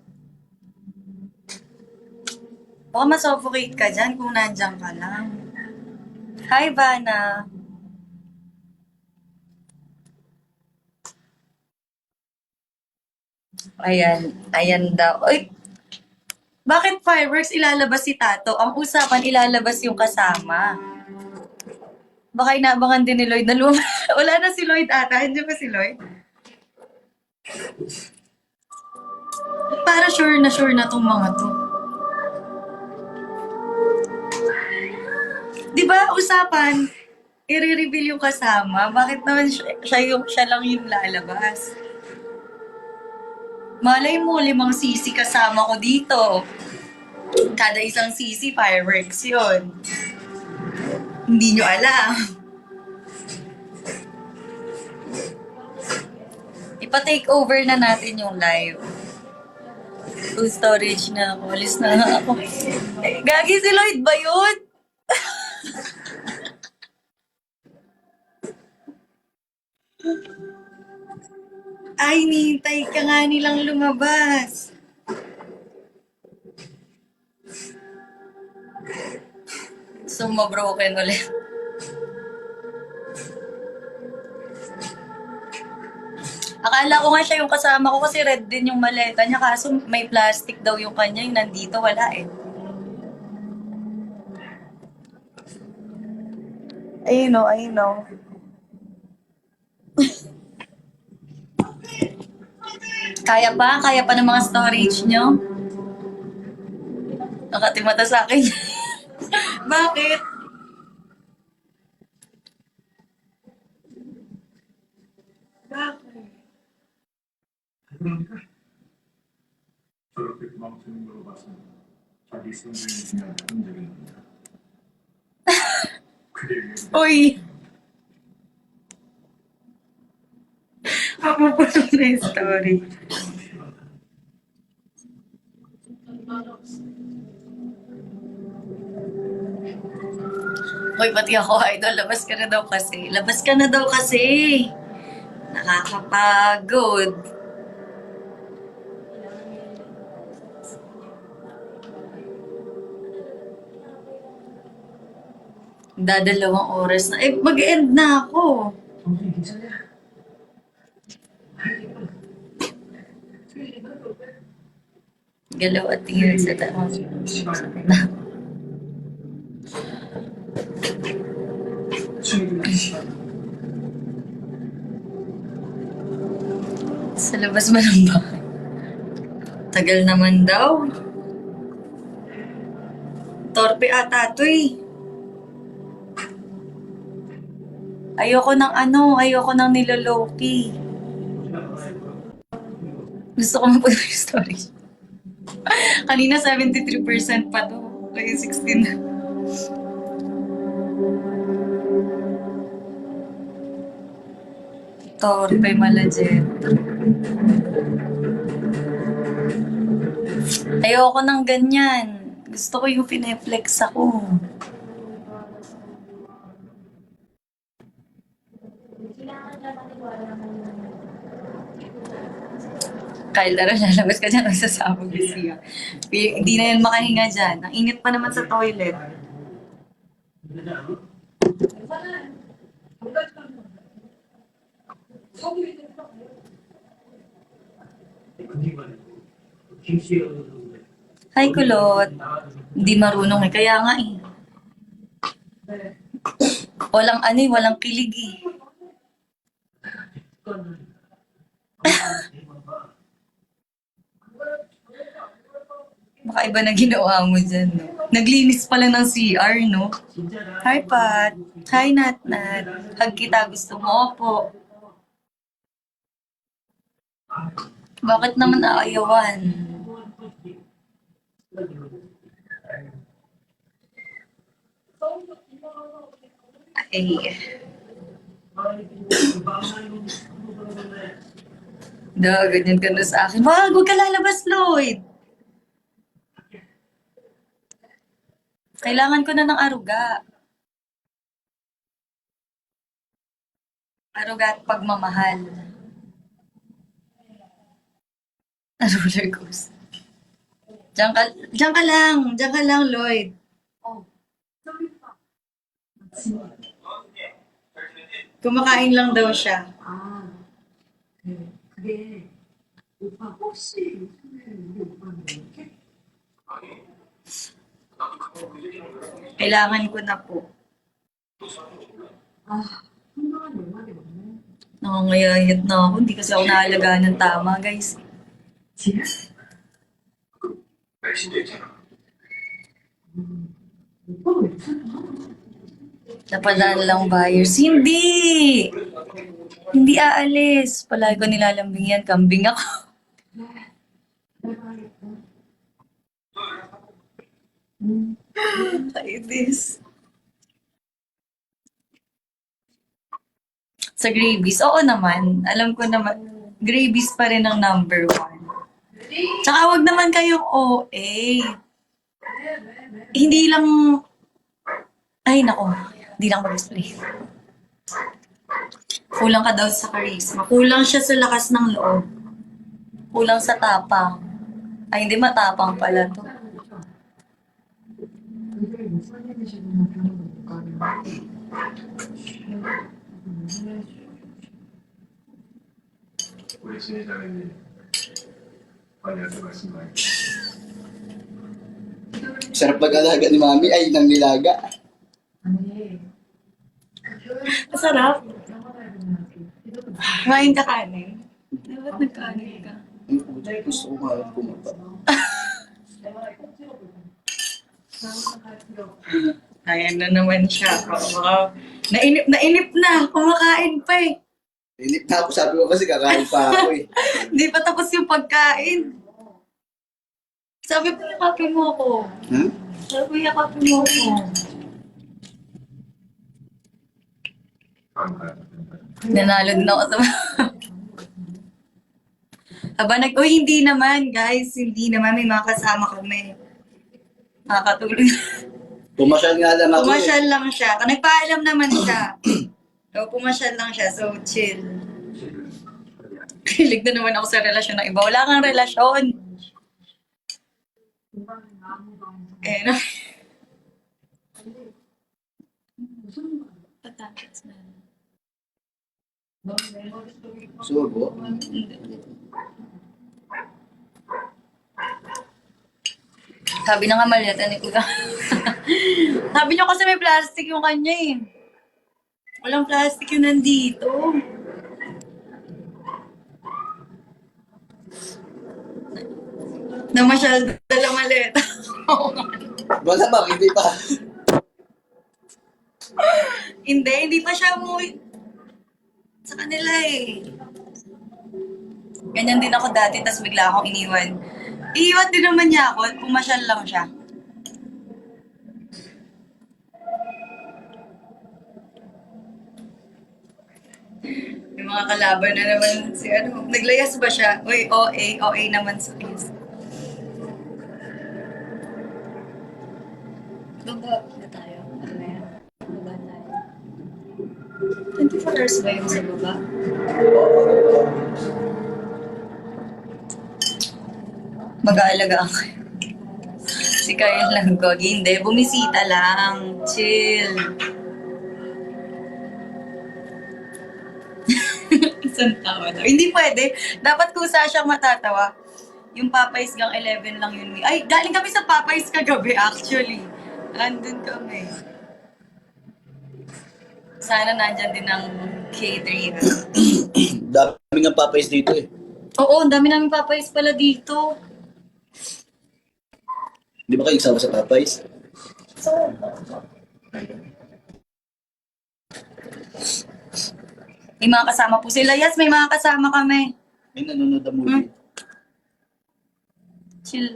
Baka masuffocate ka dyan kung nandyan ka lang. Hi, Vanna. Ayan. Ayan daw. Uy, bakit fireworks ilalabas si Tato? Ang usapan ilalabas yung kasama. Baka inaabangan din ni Lloyd na wala na si Lloyd ata. Hindi ba si Lloyd? Para sure na tong mga to. Di ba usapan, i-reveal yung kasama? Bakit naman siya lang yung lalabas? Malay mo, 5 sisi kasama ko dito. Kada isang sisi, fireworks yun. Hindi nyo alam. Ipa-take over na natin yung live. Full storage na ako. Alis na nga ako. Gagi si Lloyd ba yun? Ay, nintay ka nga nilang lumabas. Sumabroken ulit. Akala ko nga siya yung kasama ko kasi red din yung maleta niya kaso may plastic daw yung kanya yung nandito wala eh. I know. Kaya pa ng mga storage nyo? Nakatimata sa akin. Bakit? Bakit? 그러니까 저렇게 도망치는 걸 봐서 자기 성질이 그냥 한 적이 없다. 그래 Uy! Mapupulong na yung story. Uy, pati ako, idol. Labas ka na daw kasi. Labas ka na daw kasi. Nakakapagod. Dadalawang oras na. Eh, mag-end na ako. Galaw at tingin sa taas. Sa labas ba ng bahay? Tagal naman daw. Torpe ata to eh. Ayoko ng niloloki. Gusto ko mapunta yung story. Kanina 73% pa to. Kaya 16 na. Torpe malajet. Ayoko ng ganyan. Gusto ko yung pineflex ako. Kyle, tara, lalabas ka dyan, nagsasabog siya. Hindi na yan makahinga dyan. Ang init pa naman sa toilet. Hi, kulot. Hindi marunong eh. Kaya nga eh. Walang ano eh, walang kilig eh. Baka iba na ginawa mo dyan, no? Naglinis pala ng CR, no? Hi, Pat. Hi, Nat. Hug kita. Gusto mo po. Bakit naman aayawan? Ay. Ganyan ka na sa akin. Wag, huwag ka lalabas, Lloyd. Kailangan ko na ng aruga. Aruga at pagmamahal. Roller coaster. Diyan ka lang. Diyan ka lang, Lloyd. Kumakain lang daw siya. Kailangan ko na po. Nangangayayat na ako. Hindi kasi ako naalagaan ng tama, guys. Napadaan lang buyers. Hindi! Hindi aalis. Palagi ko nilalambing yan. Kambing ako. Kainis. Sa Gravies, oo naman. Alam ko naman, Gravies pa rin ang number 1. Tsaka wag naman kayong OA. Hindi lang, ay nako, hindi lang mag-explain. Kulang ka daw sa charisma. Kulang siya sa lakas ng loob. Kulang sa tapang. Ay, hindi matapang pala to. Sarap mag-alaga ni Mami ay nang nilaga. Masarap. Kumain ka kanin. Dapat nagkanin ka. Gusto ko nga pumapa. Ayan na naman siya. Nainip na. Kumakain pa eh. Inip na ako, sabi ko kasi kakain pa ako eh. Hindi pa tapos yung pagkain. Sabi ko, yakapin mo ako. Hmm? Sabi ko, yakapin mo ako. Nanalo din ako sa... Uy, hindi naman, guys. Hindi naman. May mga kasama kami. Nakakatulong. Pumasyal nga lang ako Pumasyal lang siya. Nagpaalam naman siya. So, pumasyal lang siya. So, chill. Kilig na naman ako sa relasyon ng iba. Wala kang relasyon. Eh, no? Patapos na. Subo. Sabi na nga maleta ni Kuya. Sabi niyo kasi may plastic yung kanya eh. Walang plastic yung nandito. Na masyal dala maleta. Wala ba? Hindi pa. Hindi pa siya umuwi. Sa kanila eh. Ganyan din ako dati, tas bigla akong iniwan. Iiwan din naman niya ako, pumasyal lang siya. May mga kalaban na naman si ano, naglayas ba siya? Uy, OA naman sa face. Baba na tayo. Baba tayo. 24 hours ba yung sa baba? Mag-aalaga ako. Si Kyle lang, Gogi. Hindi, bumisita lang. Chill. Isang tawa daw. Hindi pwede. Dapat kusa siyang matatawa. Yung Popeyes gang 11 lang yun. Ay, galing kami sa Popeyes kagabi actually. Andun kami. Sana nandyan din ang catering. Dami nga papayos dito eh. Oo, ang dami namin Popeyes pala dito. Di ba kayo kasama sa papayos? May mga kasama po sila. Yes, may mga kasama kami. May nanonood na movie. Chill.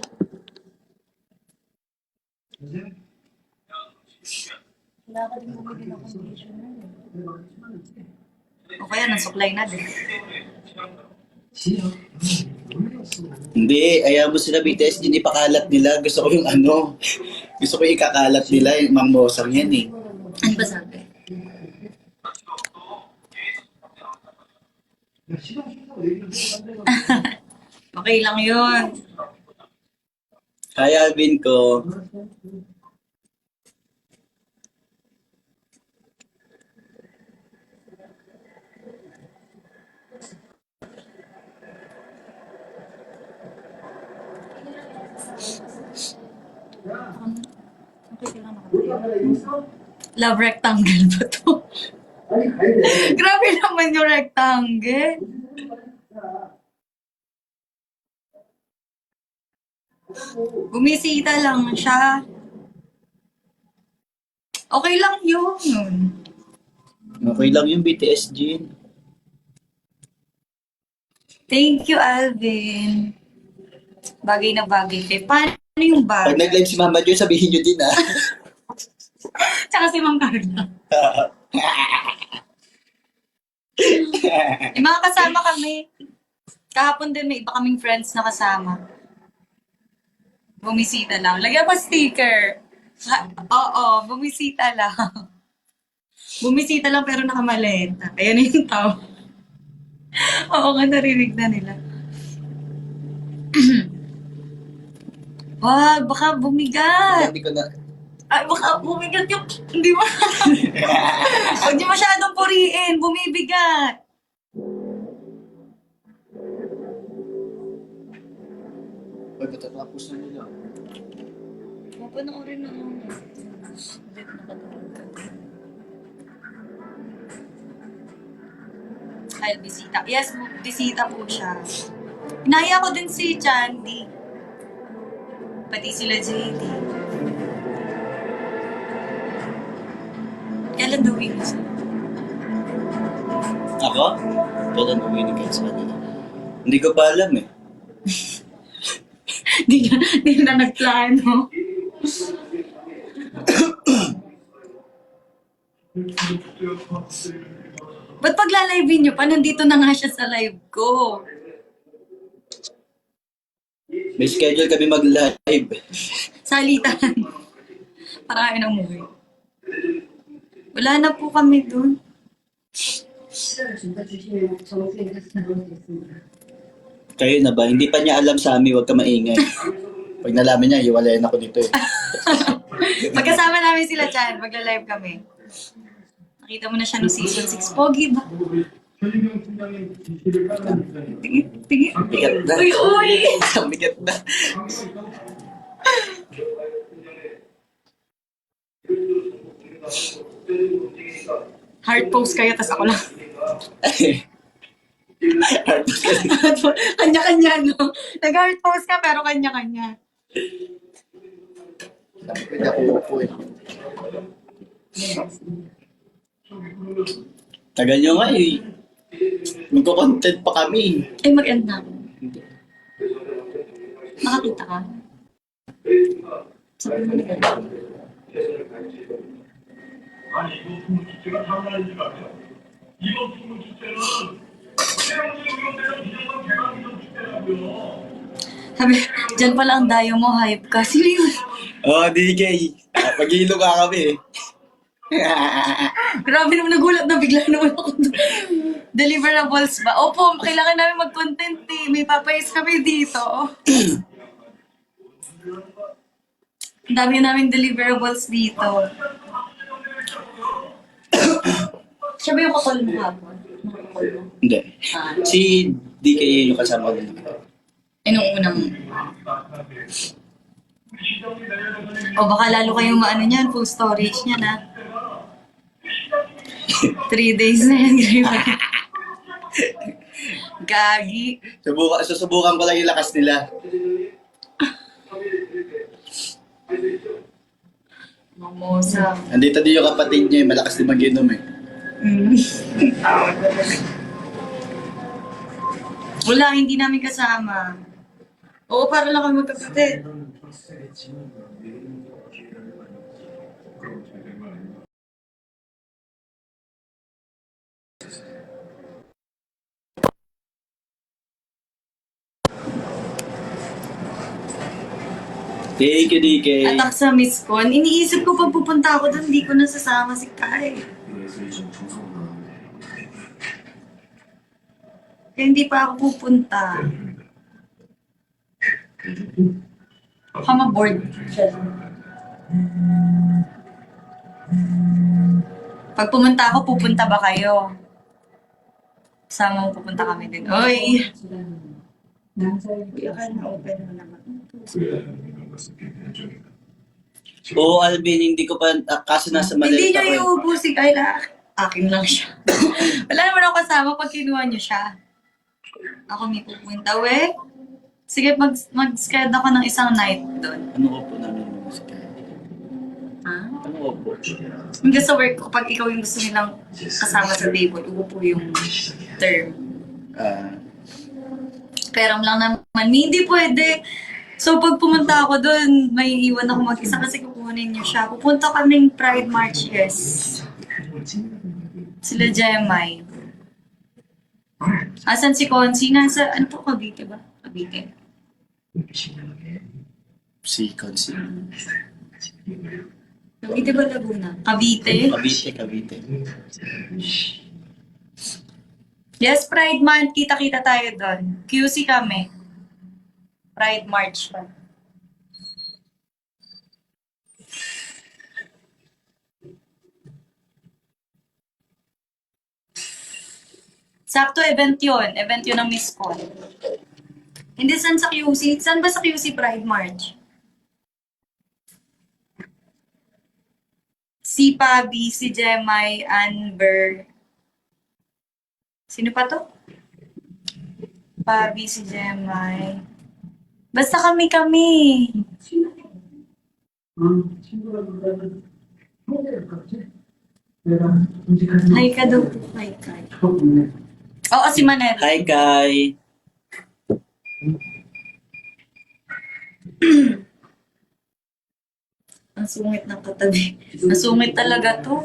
Wala ka din bumili ng conditioner. O kaya, nasuklay na din. Hindi, ayaw mo sila BTS, hindi pakalat nila. Gusto ko yung ano, gusto ko yung ikakalat nila, yung Mang Mosang yan eh. Ano ba sabi? Okay lang yun. Hi Alvin ko. Love rectangle ba to? Grabe naman yung rectangle. Bumisita lang siya. Okay lang yun. Okay lang yung BTS, Jean. Thank you, Alvin. Bagay na bagay kayo. Paano yung Pag bagay? nag-live si Mama Jo, sabihin nyo din ah. Tsaka si Ma'am Carla. Yung mga kasama kami. Kahapon din may iba kaming friends na kasama. Bumisita lang. Lagyan pa sticker. Oo, bumisita lang. Bumisita lang pero nakamaleta. Ayan na yung tao. Oo nga, narinig na nila. Wag, baka bumigat. Sabi ko na, Ay, baka bumigat yung... Hindi mo... Huwag niyo masyadong puriin. Bumibigat. ay, patatapos na nila. Mapanoorin na lang. Hindi ko nakatulog ka. Kyle, bisita. Yes, bisita po siya. Inaya ko din si Chandy. Pati sila JD. Kailan daw uwi mo siya? Ako? Kailan uwi ni Kyle sa kanila? Hindi ko pa alam eh. Di na nagplano. Ba't pagla-live nyo pa? Nandito na nga siya sa live ko. May schedule kami mag-live. Salitan. Para kayo ng movie. Wala na po kami dun. Kayo na ba? Hindi pa niya alam sa amin, huwag ka maingay. Pag nalaman niya, hiwalayan ako dito eh. Magkasama namin sila, Chan. Magla-live kami. Nakita mo na siya no season 6. Pogi ba? Tingin, tingin. Bigat na. Uy, uy! Bigat na. Heart pose kayo, tas ako lang. Hard ka. Kanya-kanya, no? Nag-heart pose ka, pero kanya-kanya. Sabi ko niya, upo eh. Tagal nyo nga eh. Magko-content pa kami. Ay, mag-end na ako. Makakita ka? Sabi mo na ganun. 아니 이거 부모 주체가 장난이지 마세요. 이번 부모 주체는 태양의 위원회는 비정상 개방 비정 주체라고요. Sabi, dyan pala ang dayo mo, hype ka. Sino yun? Oh, DK. Pag-hilo ka kami eh. Grabe naman, nagulat na bigla naman ako. Deliverables ba? Opo, kailangan namin mag-content eh. May papayas kami dito. Ang dami namin deliverables dito. Siya ba yung kakol mo hapon? Kakol mo? Hindi. Ah, Si DKA yung kasama ko. nung unang... O baka lalo kayong maano niyan, full storage niyan ha. 3 days na yan, Grima. Gagi. Susubukan ko lang yung lakas nila. Mamosa. Andito din yung kapatid niya, malakas din mag-inom eh. Wala, hindi namin kasama. Oo, para lang kami magkapatid. Thank you, DK. Atak sa Miss Con. Iniisip ko pag pupunta ako doon, hindi ko nasasama si Kai. Kaya hindi pa ako pupunta. Baka ma-board siya. Pag pumunta ako, pupunta ba kayo? Sama mo pupunta kami din. Oy! Kuya ka na, open mo naman. Oo, Alvin, hindi ko pa, kaso nasa Hindi maleta niyo ko. iubusin. Ay, akin lang siya. Wala naman ako kasama pag kinuha niyo siya. Ako may pupunta. We, sige, mag-schedule ako ng isang night doon. Ano ko po namin mga sakay? Ha? Ano ko po? Hanggang sa work ko, pag ikaw yung gusto nilang kasama sa table, uupo yung term. Pero lang naman, hindi pwede. So, pag pumunta ako doon, may iwan ako mag-isa kasi kukunin niyo siya. Pupunta kaming Pride March, yes. Sila Jemay. Asan si Consi? Nasa, ano po, Cavite ba? Cavite. Si Consi. Cavite ba Laguna? Cavite? Cavite. Yes, Pride Month. Kita-kita tayo doon. QC kami. Pride March pa. Sakto, event yun. Event yun ng Miss Con. Hindi, saan sa QC? Saan ba sa QC Pride March? Si Pabi, si Jemay, Anber. Sino pa to? Pabi, si Jemay. Basta kami. Hi ka daw po, hi Kai. Oo, si Manel. Hi, Kai. Ang sungit ng katabi. Nasungit talaga to.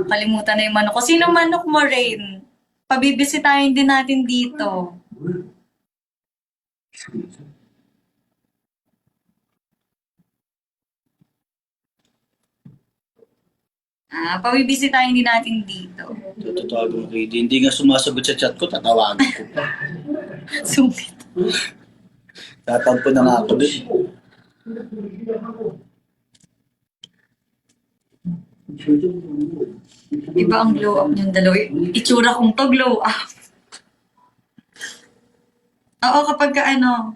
Kalimutan na yung manok ko. Sino manok mo, Rain? Pabibisitahin din natin dito. Pabibisitahin din natin dito. Tatawagan ko kayo. Hindi nga sumasagot sa chat ko, tatawagan ko pa. Sungit. Tatampo na nga ako dun. Iba ang glow up niyong dalawa. Itsura kong to, glow up. Oo, kapag ka ano.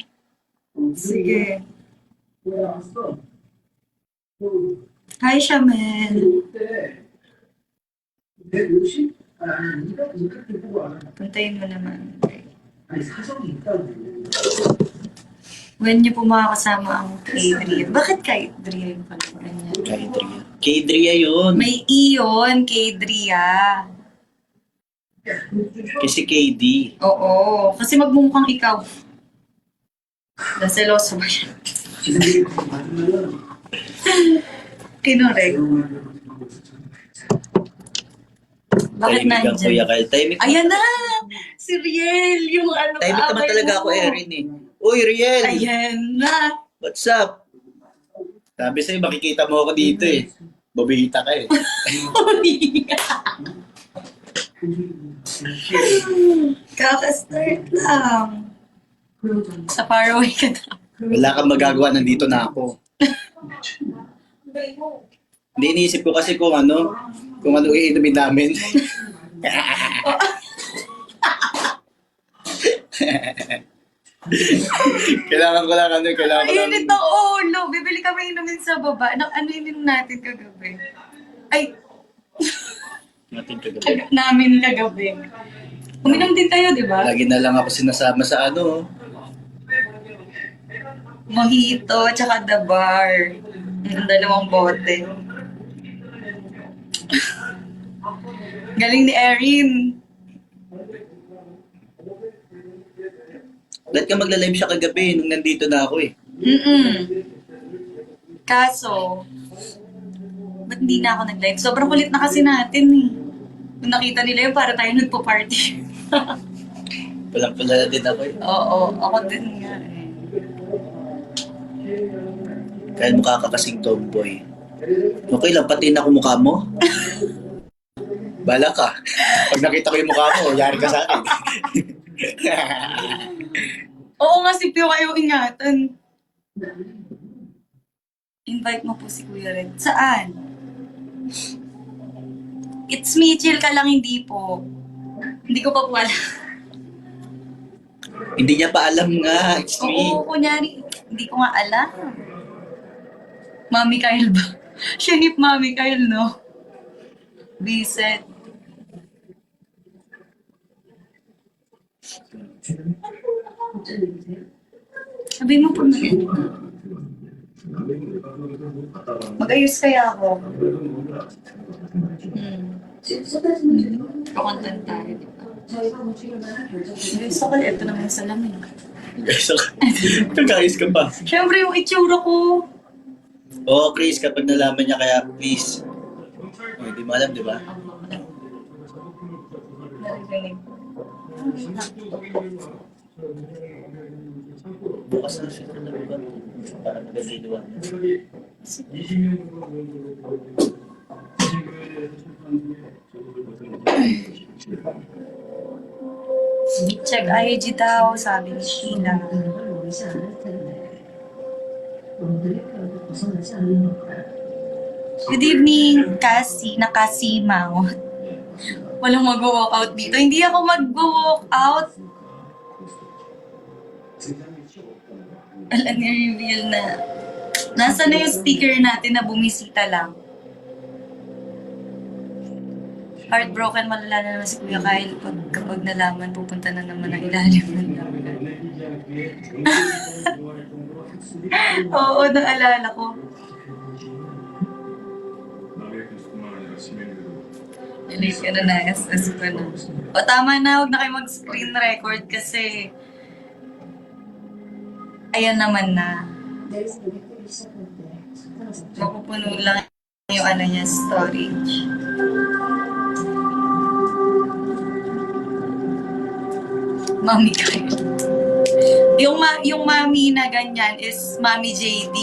Sige. Hi, Shamel. Puntayin mo naman. When niyo po makakasama ang K-Dria. Bakit K-Dria yung pala niya? K-Dria. K-Dria yun. May E yun, K-Dria. Kasi KD. Oo, kasi magmumukhang ikaw. Naseloso ba yan? Kinorek. Bakit Tahimik ang Kuya nandyan? Kyle. Tahimik. Ayan na! Si Riel, yung ano Tahimik naman kaaway talaga mo. ako, Erin eh. Uy, Riel! Ayan na! What's up? Sabi sa'yo, makikita mo ako dito eh. Babihita ka eh. Kaka-start lang. Sa faraway ka daw. Wala kang magagawa, nandito na ako. Hindi, iniisip ko kasi kung ano iinumin namin. kailangan ko lang Init ng ulo. Bibili kami inumin sa baba. Ano ininom natin kagabi? Ay, natin kagabi. namin kagabi. Uminom din tayo, di ba? Lagi na lang ako sinasama sa ano. Mojito, tsaka the bar. Yung dalawang bote. Galing ni Erin. Ba't ka magla-live siya kagabi nung nandito na ako eh? Kaso, ba't hindi na ako nag-live? Sobrang kulit na kasi natin eh. Kung nakita nila yun, para tayo nagpo-party. Palang-pala din ako eh. Oo, ako din nga eh. Kaya mukha ka kasing tomboy. Okay lang, patiin ako mukha mo. Bala ka. Pag nakita ko yung mukha mo, yari ka sa akin. Oo nga, si Pio kayo ingatan. Invite mo po si Kuya Red. Saan? It's me, chill ka lang, hindi po. Hindi ko pa po alam. Hindi niya pa alam nga. It's me. Oo, kunyari, hindi ko nga alam. Mami Kyle ba? Shinip Mami Kyle, no? Vincent. Sabi mo po na yun. Mag-ayos kaya ako. Pakontent tayo, di ba? Ayos ako, ito naman yung salamin. Guys, kagayos ka pa. Siyempre, yung itsura ko. Oo, Chris, kapag nalaman niya kaya, please. Oh, hindi mo alam, di ba? Narinig. Bukas na siya na ba? Para magaliluan. Check IG daw, sabi ni Sheila. Good evening, Cassie, nakasimangot. Walang mag-walk out dito. Hindi ako mag-walk out. Alam ni-reveal na. Nasa na yung sticker natin na bumisita lang. Heartbroken, malala na naman si Kuya Kyle kapag nalaman, pupunta na naman ang ilalim ng dagat. Oo, naalala ko. Ilis ka na na-SS ko na. O tama na, huwag na kayo mag-screen record kasi ayan naman na. Mapupuno lang yung ano niya, storage. Mami kayo. Yung mami na ganyan is Mami JD.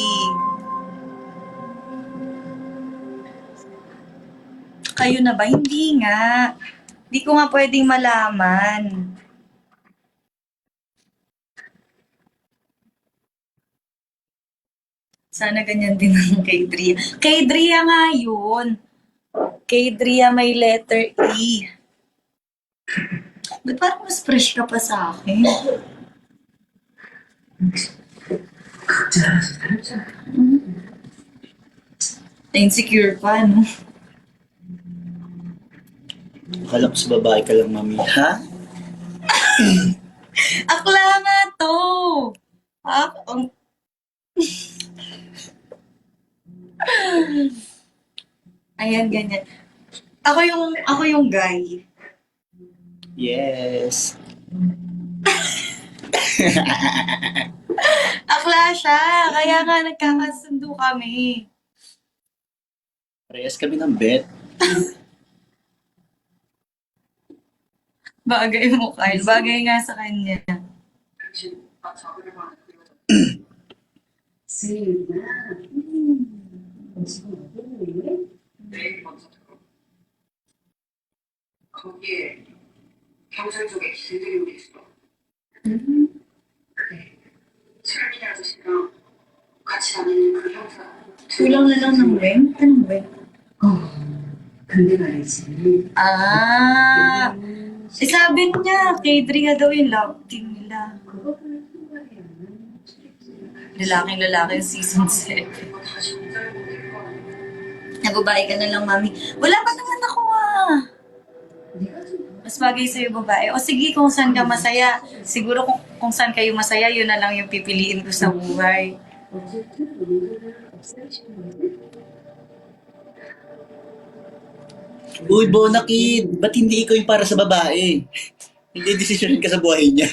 Kayo na ba? Hindi nga. Hindi ko nga pwedeng malaman. Sana ganyan din ang kay Dria. Kay Dria nga yun. Kay Dria may letter E. Ba't parang mas fresh ka pa sa akin? Insecure pa, no? Akala ko sa babae ka lang, mami. Ha? Akla nga to! Ayan, ganyan. Ako yung guy. Yes. Akla siya, kaya nga nagkakasundo kami. Parehas kami ng bet. Bagay mo, Kyle. Bagay nga sa kanya. 거기에 경찰 쪽에 길들이고 있어. Kulang na lang ng wing? Anong wing? 근데 말이지. Ah! Isabit niya, K3 nga daw yung love team nila. Lalaking-lalaki yung season 7. Nababae ka na lang, mami. Wala pa naman ako Mas bagay sa'yo babae. O sige, kung saan ka masaya. Siguro kung saan kayo masaya, yun na lang yung pipiliin ko sa buhay. Uy, Bonakid, ba't hindi ikaw yung para sa babae? Hindi desisyon ka sa buhay niya.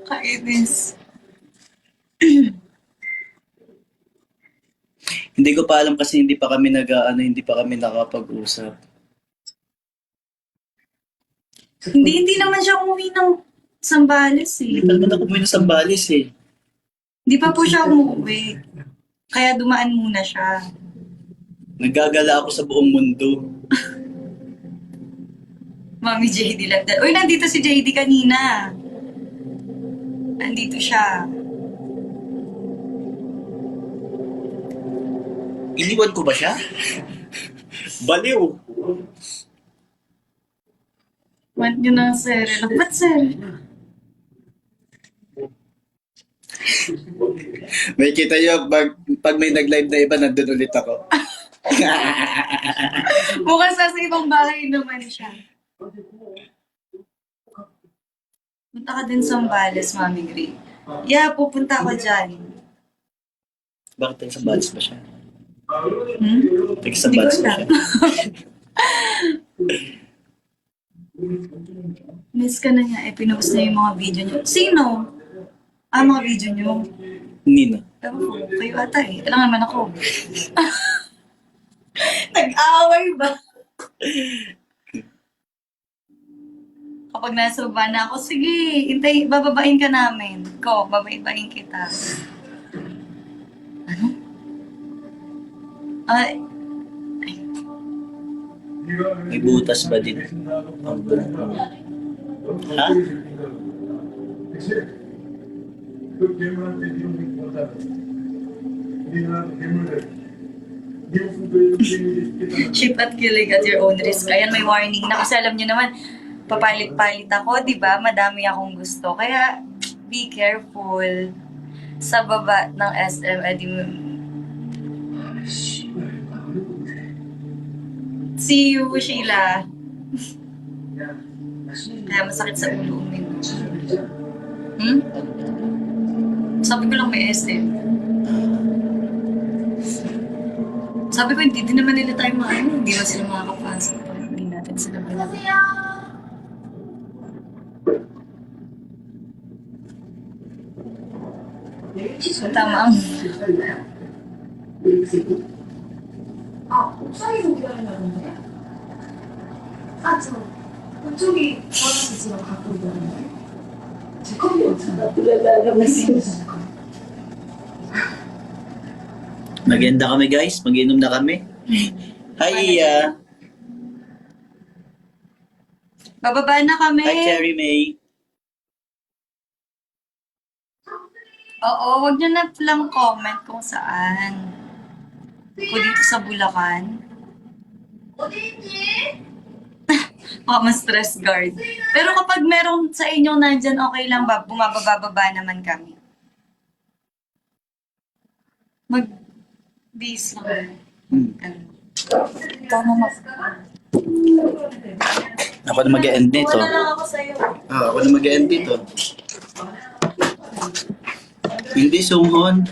Kainis. Hindi ko pa alam kasi hindi pa kami hindi pa kami nakapag-usap. Hindi naman siya umuwi ng Sambales eh. Hindi pa naman ako pumunta sa Sambales eh. Hindi pa po siya umuwi. Kaya dumaan muna siya. Nagagala ako sa buong mundo. Mami JD Lagdal. Uy, nandito si JD kanina. Nandito siya. Iniwan ko ba siya? Baliw. Want nyo ng Serena. Ba't Serena? May kita yun, pag may nag-live na iba, nandun ulit ako. Mukhang sa ibang bahay naman siya. Punta ka din sa Sambales, Mami Gray. Yeah, pupunta ako dyan. Bakit tayo sa Sambales ba siya? Hmm? Tayo sa Hindi ko Sambales ba siya? alam. Miss ka na niya. Pinost na yung mga video niyo. Sino? Mga video niyo. Nino. Ewan ko, kayo ata eh. Alam naman ako. Nag-away ba? Kapag nasa baba na ako, sige, bababain ka namin. Ko, bababain kita. Ano? Ay, May butas ba din? Ang buong ko. Ha? 그 괴물한테 이런 거 보다 우리나라 괴물들 네 후배의 괴물이 있겠다는 ship at killing at your own risk. Ayan, may warning na. Kasi alam niyo naman, papalit-palit ako, di ba? Madami akong gusto. Kaya, be careful. Sa baba ng SM, see you, Sheila. Kaya masakit sa ulo uminom. Hmm? Sabi ko lang may SM. Sabi ko, hindi din naman nila tayo maano. Hindi na sila makakapasok. Hindi natin sila pinag- Tama ang... 옥상에서 일하려는데? 그쪽이 저한테 지금 갖고 있는데? 제 컴퓨터 없잖아. Maganda kami guys, mag-inom na kami. Hi Iya. Bababa na kami. Hi Cherry May. Oo, wag nyo na lang comment kung saan. Kung dito sa Bulacan. Mas stress guard. Pero kapag meron sa inyong nandyan, okay lang ba? Bumababa naman kami. Mag-bis lang. Ikaw na Ako na mag-end dito. Wala lang ako sa'yo. Ako na mag-end dito. Hindi, Sunghon.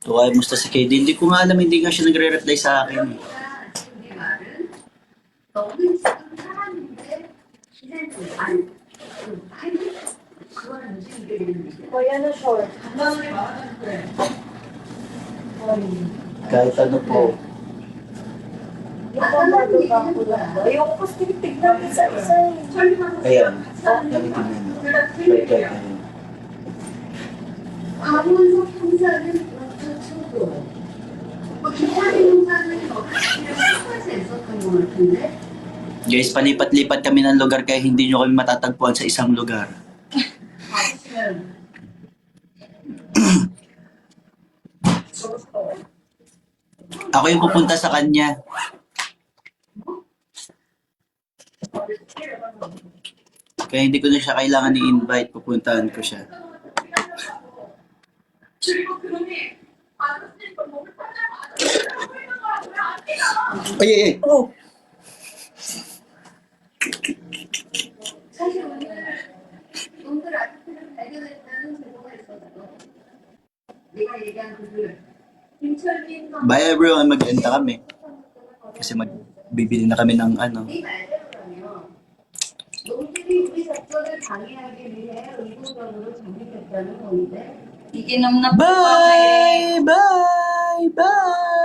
Tuway, musta si KD? Hindi ko nga alam, hindi nga siya nagre-reply sa akin. Kuya na short. Kahit ano po. Yung pambato ka ko lang. Ayoko kasi tignan isa-isa eh. Ayan. Nalitin na yun. Right, right. 과문서 형사는 쳐도 기타 형사는 어떻게 할수 있었던 것 같은데? Guys, palipat-lipat kami ng lugar kaya hindi nyo kami matatagpuan sa isang lugar. Ako yung pupunta sa kanya. Kaya hindi ko na siya kailangan i-invite, pupuntahan ko siya. Ay, ay, ay. Oh, 사실 오늘 동들 아파트를 발견했다는 제보가 있었어. 내가 얘기한 그들 김철민 Bye everyone, mag-enta kami. Kasi magbibili na kami ng ano. 네 말대로라면 농들이 우리 작전을 방해하기 위해 의도적으로 잠입했다는 건데 iinom na po kami. Bye! Bye! Bye!